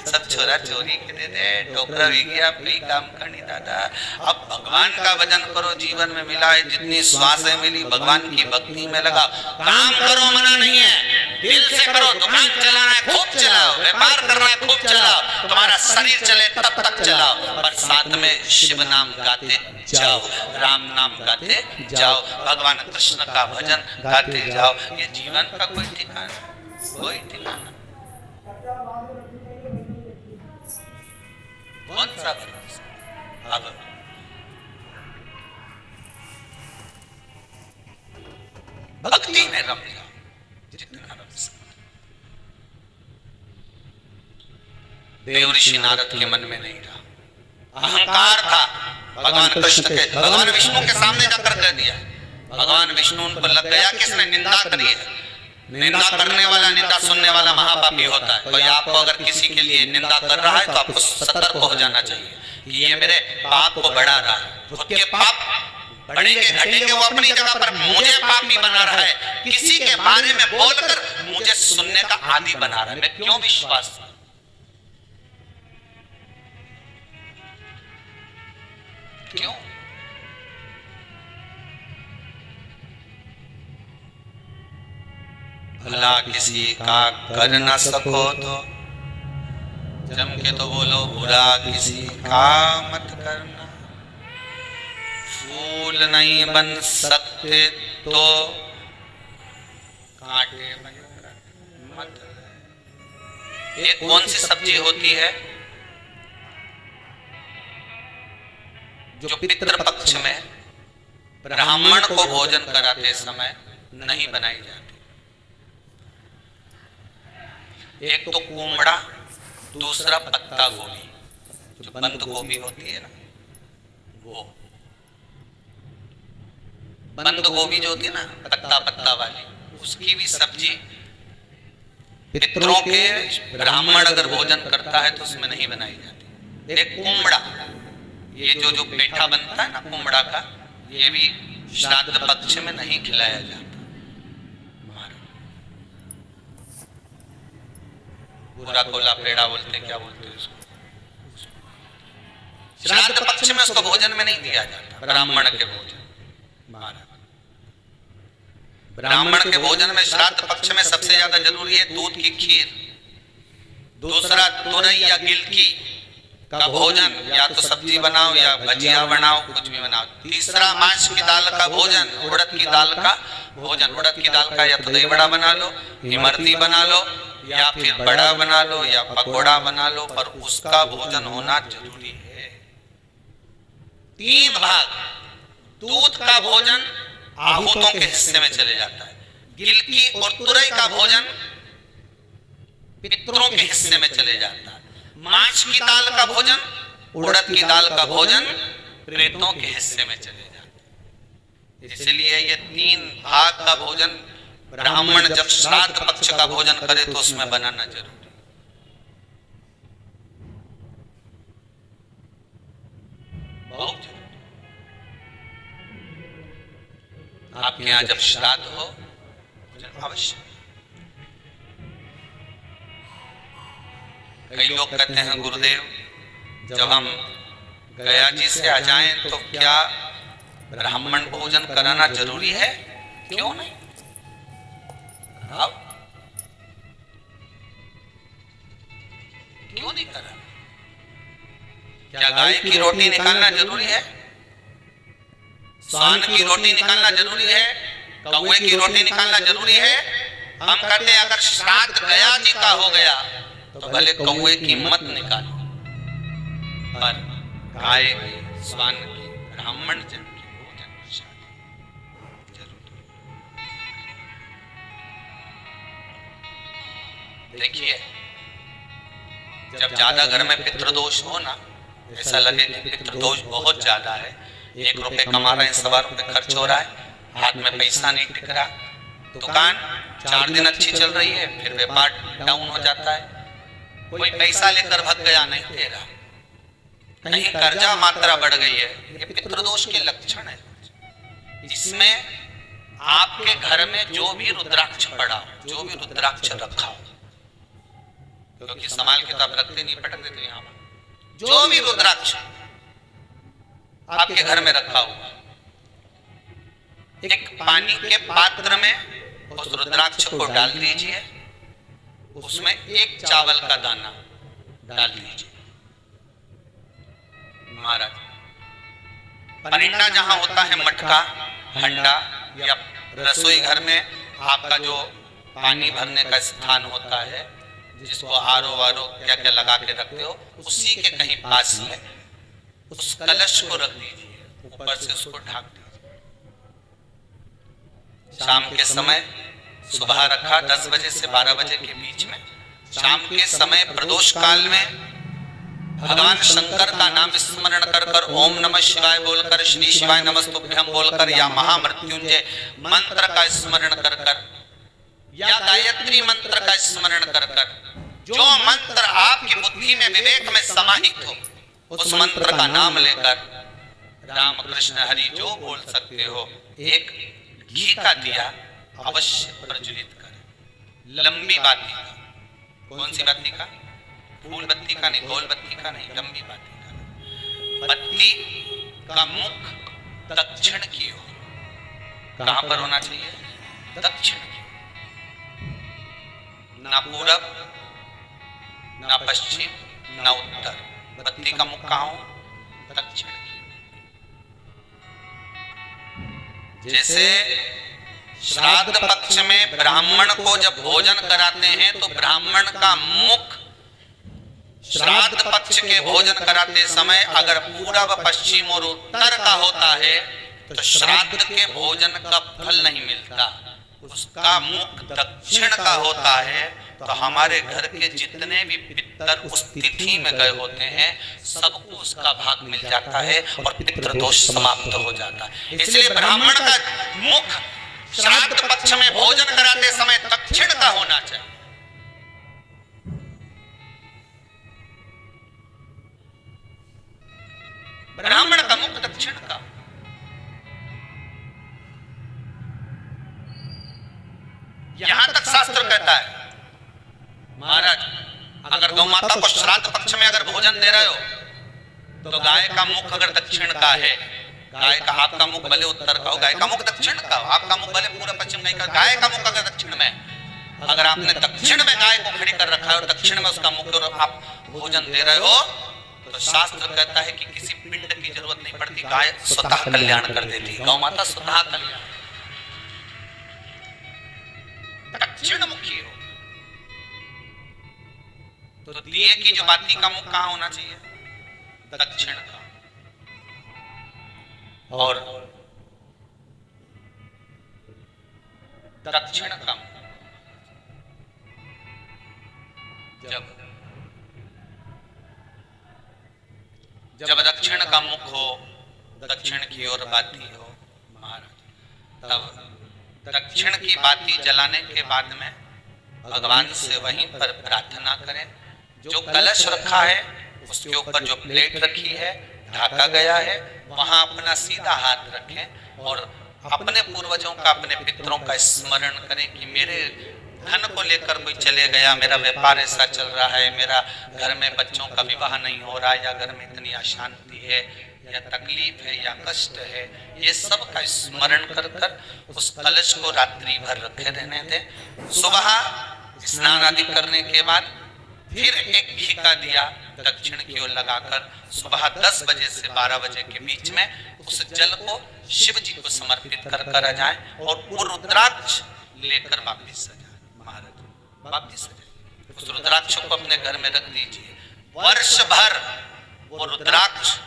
सब छोरा चोरी के दे दे, टोकरा भी गया, कोई काम करनी दादा। अब भगवान का भजन करो, जीवन में मिला है जितनी श्वासें मिली भगवान की भक्ति में लगा। काम करो मना नहीं है, दिल से करो। दुकान चलाना है खूब चलाओ, व्यापार करना है खूब चलाओ, तुम्हारा शरीर चले तब तक चलाओ, पर साथ में शिव नाम गाते जाओ, राम नाम गाते जाओ, भगवान कृष्ण का भजन गाते जाओ। ये जीवन का कोई ठिकाना, कोई ठिकाना, कौन सा भरोसा। अब भक्ति में रम जाओ जितना रम सकते। देव ऋषि नारद के मन में नहीं रहा, अहंकार था भगवान कृष्ण के, भगवान विष्णु के सामने जाकर कह दिया। भगवान विष्णु उनको लग गया कि इसने निंदा करी है। निंदा करने वाला, निंदा सुनने वाला महापापी होता है। कोई आपको अगर किसी के लिए निंदा कर रहा है तो आपको सतर्क हो जाना चाहिए कि ये मेरे पाप को बढ़ा रहा है। खुद के पाप बढ़ेंगे घटेंगे वो अपनी जगह पर, मुझे पापी बना रहा है, किसी के बारे में बोलकर मुझे सुनने का आदी बना रहा है। मैं क्यों विश्वास, क्यों? भला किसी का कर न सको तो जम के तो बोलो, बुरा किसी का मत करना। फूल नहीं बन सकते तो कांटे बनकर मत। एक कौन सी सब्जी होती है जो पितृ पक्ष में ब्राह्मण को भोजन कराते समय नहीं बनाई जाती? एक तो कुमड़ा, दूसरा पत्ता गोभी, जो बंद गोभी होती है ना, वो बंद गोभी जो होती है ना पत्ता पत्ता वाली, उसकी भी सब्जी पितरों के ब्राह्मण अगर भोजन करता है तो उसमें नहीं बनाई जाती। एक कुमड़ा, ये जो पेठा बनता है ना कुमड़ा का, ये भी श्राद्ध पक्ष में नहीं खिलाया जाता। पूरा कोला पेड़ा बोलते, क्या बोलते हैं उसको, श्राद्ध पक्ष में उसको भोजन में नहीं दिया जाता। ब्राह्मण के भोजन, ब्राह्मण के भोजन में श्राद्ध पक्ष में सबसे ज्यादा जरूरी है दूध की खीर, दूसरा तुरई या गिलकी का भोजन, या तो सब्जी बनाओ या भजिया बनाओ, कुछ भी बनाओ। तीसरा मांस की दाल का भोजन, उड़द की दाल का भोजन। उड़द की दाल का या तो दही बड़ा बना लो, इमरती बना लो, या फिर बड़ा बना लो, या पकोड़ा बना लो, पर उसका भोजन होना जरूरी है। 3 भाग दूध का भोजन आहूतों के हिस्से में चले जाता है, गिलकी और तुरई का भोजन पितरों के हिस्से में चले जाता है। माछ की दाल का भोजन, उड़द की दाल का भोजन प्रेतों के हिस्से में चले जाता है। इसलिए ये 3 भाग का भोजन ब्राह्मण जब श्राद्ध पक्ष का भोजन करे तो उसमें बनाना जरूरी। बहुत जरूरी। आपके यहाँ जब श्राद्ध हो अवश्य। कई लोग कहते हैं गुरुदेव जब हम गया जी से आ जाएं तो क्या ब्राह्मण भोजन कराना जरूरी है? क्यों नहीं? अब क्यों नहीं कराना? क्या गाय की रोटी निकालना जरूरी है? स्वान की रोटी निकालना जरूरी है? कौवे की रोटी निकालना जरूरी है? हम कहते हैं अगर श्राद्ध गया जी का हो गया तो भले कौवे की मत निकालो, पर गाय की, स्वान की, ब्राह्मण जन की भोजन जरूर। देखिए जब ज्यादा घर में पितृदोष हो ना, ऐसा लगे कि पितृदोष बहुत ज्यादा है, 1 रुपए कमा रहे हैं, 1.25 रुपए खर्च हो रहा है, हाथ में पैसा नहीं टिक रहा, दुकान 4 दिन अच्छी चल रही है, फिर व्यापार डाउन हो जाता है, कोई पैसा लेकर भाग गया नहीं दे रहा, कहीं कर्जा मात्रा बढ़ गई है, ये पितृदोष के लक्षण है। इसमें आपके घर में जो भी रुद्राक्ष पड़ा हो, जो भी रुद्राक्ष रखा हो, क्योंकि संभाल के तो आप रखते नहीं, पटक देते यहाँ पर, जो भी रुद्राक्ष आपके घर में रखा हुआ, एक पानी के पात्र में उस रुद्राक्ष को डाल दीजिए, उसमें 1 चावल का दाना डाल दीजिए। महाराज परिंदा जहां होता है, मटका, हंडा या रसोई घर में आपका जो पानी भरने का स्थान होता है, जिसको आरो वारो क्या क्या लगा के रखते हो, उसी के कहीं पास में उस कलश को रख दीजिए, ऊपर से उसको ढक दीजिए। शाम के समय, सुबह रखा 10 बजे से 12 बजे के बीच में, शाम के समय प्रदोष काल में भगवान शंकर का नाम स्मरण कर कर ओम नमः शिवाय बोलकर, श्री शिवाय नमस्तुभ्यं बोलकर, या महामृत्युंजय मंत्र का स्मरण कर कर, या गायत्री मंत्र का स्मरण कर कर, जो मंत्र आपकी बुद्धि में, विवेक में समाहित हो, उस मंत्र का नाम लेकर राम कृष्ण हरि जो बोल सकते हो, एक घी का दिया अवश्य प्रज्वलित करें, लंबी बाती का। कौन सी बाती का? फूल बत्ती का नहीं, गोल बत्ती का नहीं, लंबी बाती का। बत्ती का मुख दक्षिण की ओर। कहां पर होना चाहिए? दक्षिण की ओर, ना पूरब, ना पश्चिम, ना उत्तर। बत्ती का मुख कहां हो? दक्षिण की। जैसे श्राद्ध पक्ष में ब्राह्मण को जब भोजन कराते हैं तो ब्राह्मण का मुख श्राद्ध पक्ष के भोजन कराते समय अगर पूरब, पश्चिम और उत्तर का होता है तो श्राद्ध के भोजन का फल नहीं मिलता। उसका मुख दक्षिण का होता है तो हमारे घर के जितने भी पितर उस तिथि में गए होते हैं सबको उसका भाग मिल जाता है और पितृदोष समाप्त हो जाता है। इसलिए ब्राह्मण का मुख श्राद्ध पक्ष में भोजन कराते समय दक्षिण का होना चाहिए। ब्राह्मण का मुख दक्षिण का। यहां तक शास्त्र कहता है महाराज, अगर गौ माता को श्राद्ध पक्ष में अगर भोजन दे रहे हो तो गाय का मुख अगर दक्षिण का है, गाय का, आपका मुख भले उत्तर का हो, गाय का मुख दक्षिण का हो, आपका मुख भले पूरा पश्चिम नहीं का, गाय का मुख अगर दक्षिण में, अगर आपने दक्षिण में गाय को खड़ी कर रखा है और दक्षिण में उसका मुख और आप भोजन दे रहे हो तो शास्त्र कहता है कि किसी पिंड की जरूरत नहीं पड़ती, गाय स्वतः कल्याण कर देती, गौ माता स्वतः कल्याण। दक्षिण मुखी हो तो दिए की जो बाती का मुख कहां होना चाहिए? दक्षिण का। और दक्षिण का मुख। जब दक्षिण का मुख हो, दक्षिण की ओर बाती हो महाराज, तब दक्षिण की बाती जलाने के बाद में भगवान से वहीं पर प्रार्थना करें। जो कलश रखा है उसके ऊपर जो प्लेट रखी है, ढाका गया है, वहां अपना सीधा हाथ रखें और अपने पूर्वजों का, अपने पितरों का स्मरण करें कि मेरे धन को लेकर कोई चले गया, मेरा व्यापार ऐसा चल रहा है, मेरा घर में बच्चों का विवाह नहीं हो रहा, या घर में इतनी अशांति है, या तकलीफ है, या कष्ट है, ये सब का स्मरण कर कर उस कलश को रात्रि भर रखे रहने दें। सुबह स्नान आदि करने के बाद फिर एक घी का दिया दक्षिण की ओर लगाकर सुबह 10 बजे से 12 बजे के बीच में उस जल को शिव जी को समर्पित कर कर आ जाए और वो रुद्राक्ष लेकर वापिस आ जाए महाराज, वापिस आ जाए। उस रुद्राक्ष को अपने घर में रख दीजिए। वर्ष भर वो रुद्राक्ष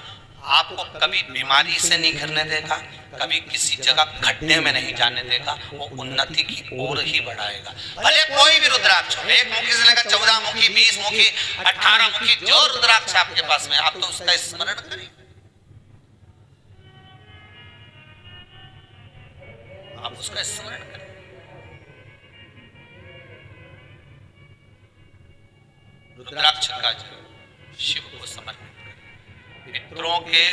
आपको कभी बीमारी से नहीं घिरने देगा, कभी किसी जगह खड्डे में नहीं जाने देगा, वो उन्नति की ओर ही बढ़ाएगा। भले कोई भी रुद्राक्ष हो, 1 मुखी से लेकर 14 मुखी, 20 मुखी, 18 मुखी, जो रुद्राक्ष आपके पास में, आप तो उसका स्मरण करें, आप उसका स्मरण करें। रुद्राक्ष का जल शिव को समर्पित करें। पितरों के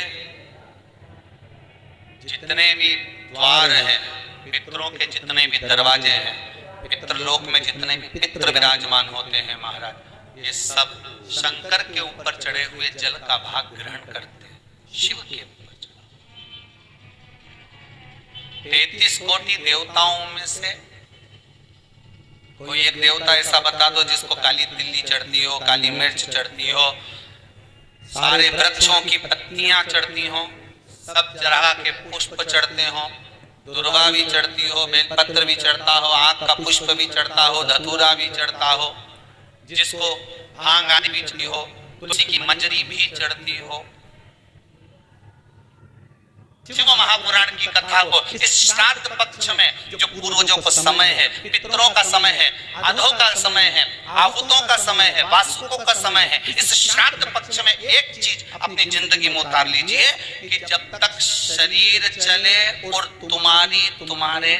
जितने भी द्वार हैं, पितरों के जितने भी दरवाजे हैं, पितृलोक में जितने भी पितृ विराजमान होते हैं महाराज, ये सब शंकर के ऊपर चढ़े हुए जल का भाग ग्रहण करते हैं। शिव के ऊपर 33 कोटि देवताओं में से कोई एक देवता ऐसा बता दो जिसको काली तिल्ली चढ़ती हो, काली मिर्च चढ़ती हो, सारे वृक्षों की पत्तियां चढ़ती हो, सब जरा के पुष्प चढ़ते हो, दुर्वा भी चढ़ती हो, बेलपत्र भी चढ़ता हो, आग का पुष्प भी चढ़ता हो, धतूरा भी चढ़ता हो, जिसको भांग आदि भी चढ़ती हो, तुलसी की मंजरी भी चढ़ती हो। शिव महापुराण की कथा को इस श्राद्ध पक्ष में जो पूर्वजों को समय है, पितरों का समय है, अधों का समय है, आहुतों का समय है, वासुकों का समय है, इस श्राद्ध पक्ष में एक चीज अपनी जिंदगी में उतार लीजिए कि जब तक शरीर चले और तुम्हारे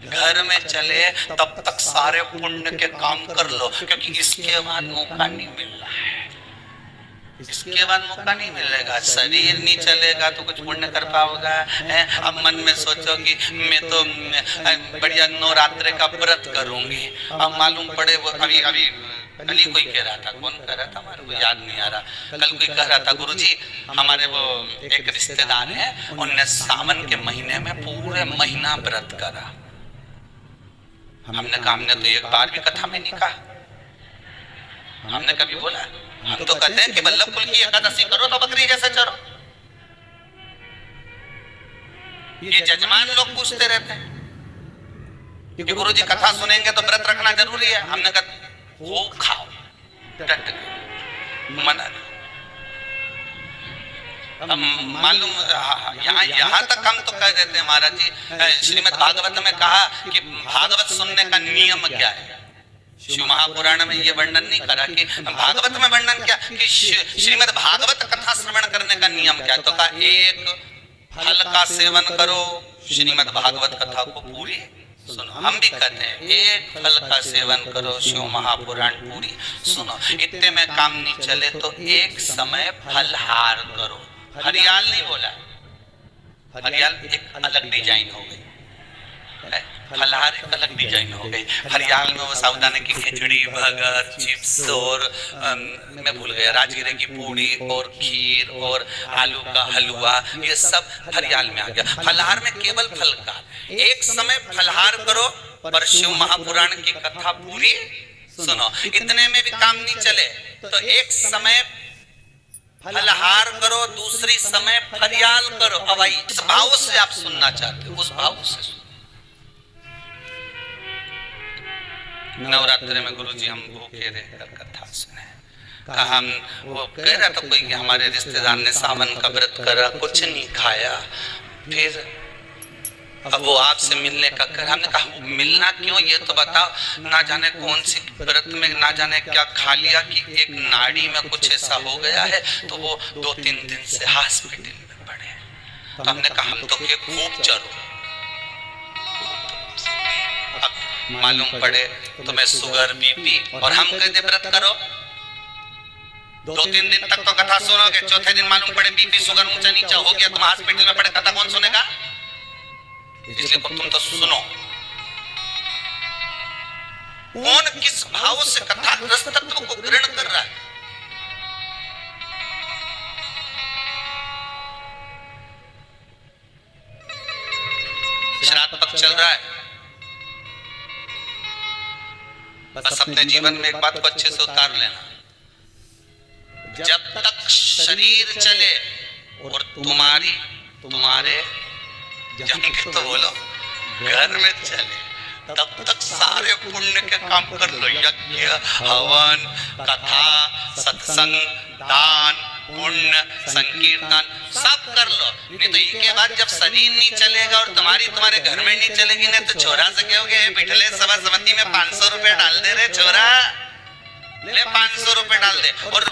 घर में चले तब तक सारे पुण्य के काम कर लो, क्योंकि इसके बाद मौका नहीं मिल रहा है, इसके बाद मौका नहीं मिलेगा। शरीर नहीं चलेगा तो कुछ पुण्य कर पाओगा। अब मन में सोचो कि मैं तो बढ़िया नवरात्रि का व्रत करूंगी, अब मालूम पड़े वो अभी कल ही कोई कह रहा था, कौन कह रहा था हमारे को याद नहीं आ रहा, कल कोई कह रहा था गुरुजी हमारे वो एक रिश्तेदार है, उनने सावन के महीने में पूरे महीना व्रत करा। हमने कहा हमने तो एक बार भी कथा में नहीं कहा, हमने कभी बोला, हम तो कहते हैं कि वल्लभ कुल की एकादशी करो तो बकरी जैसे चरो। ये जजमान लोग पूछते रहते हैं कि गुरुजी कथा सुनेंगे तो व्रत रखना जरूरी है। हमने कहा वो खाओ डट के, मना मालूम। यहाँ तक हम तो कह देते हैं महाराज जी, श्रीमद् भागवत में कहा कि भागवत सुनने का नियम क्या है। शिव महापुराण में ये वर्णन नहीं करा कि भागवत में वर्णन क्या कि श्रीमद् भागवत कथा श्रवण करने का नियम क्या, तो कहा एक फल का सेवन करो, श्रीमद् भागवत कथा को पूरी सुनो। हम भी कहते हैं एक फल का सेवन करो, शिव महापुराण पूरी सुनो। इतने में काम नहीं चले तो एक समय फलहार करो। हरियाल नहीं बोला, हरियाल एक अलग डिजाइन हो गई, फलहार एक अलग डिजाइन हो गई। हरियाल में वो साबूदाने की खिचड़ी, भगत, चिप्स और मैं भूल गया राजगिरे की पूड़ी और खीर और आलू का हलवा, ये सब हरियाल में आ गया। फलहार में केवल फल का एक समय फलहार करो, पर शिव महापुराण की कथा पूरी सुनो। इतने में भी काम नहीं चले तो एक समय फलहार करो, दूसरी समय फरियाल करो। अब भाई इस भाव से आप सुनना चाहते हो, उस भाव से सुनो। नवरात्रि में गुरुजी हम भूखे रहकर कथा सुने, कहा हम वो कह रहा था कोई कि हमारे रिश्तेदार ने सावन का व्रत करा, कुछ नहीं खाया, फिर अब वो आपसे मिलने का कर, हमने कहा मिलना क्यों ये तो बताओ। ना जाने कौन सी व्रत में ना जाने क्या खा लिया कि एक नाड़ी में कुछ ऐसा हो गया है, तो वो 2-3 दिन से हॉस्पिटल में पड़े हैं। तो हमने कहा हम तो के खूब चलो। अब मालूम पड़े तुम्हें शुगर बीपी, और हम कहते व्रत करो 2-3 दिन तक तो कथा सुनोगे, चौथे दिन मालूम पड़े बीपी शुगर ऊंचा नीचा हो गया, तुम हॉस्पिटल में पड़े, कथा कौन सुनेगा? इसलिए तुम तो सुनो। कौन किस भाव से कथा रस तत्व को ग्रहण कर रहा है? श्राद्ध पक्ष चल रहा है, बस अपने जीवन में एक बात को अच्छे से उतार लेना, जब तक शरीर चले और तुम्हारे जाएंगे तो बोलो घर में चले, तब तक सारे पुण्य के काम कर लो। यज्ञ, हवन, कथा, सत्संग, दान, पुण्य, संकीर्तन सब कर लो। नहीं तो इसके बाद जब शरीर नहीं चलेगा और तुम्हारे घर में नहीं चलेगी, नहीं तो छोरा से कहोगे बिठले सरस्वती में 500 रुपए डाल दे रे छोरा, ले 500 रुपए डाल दे। और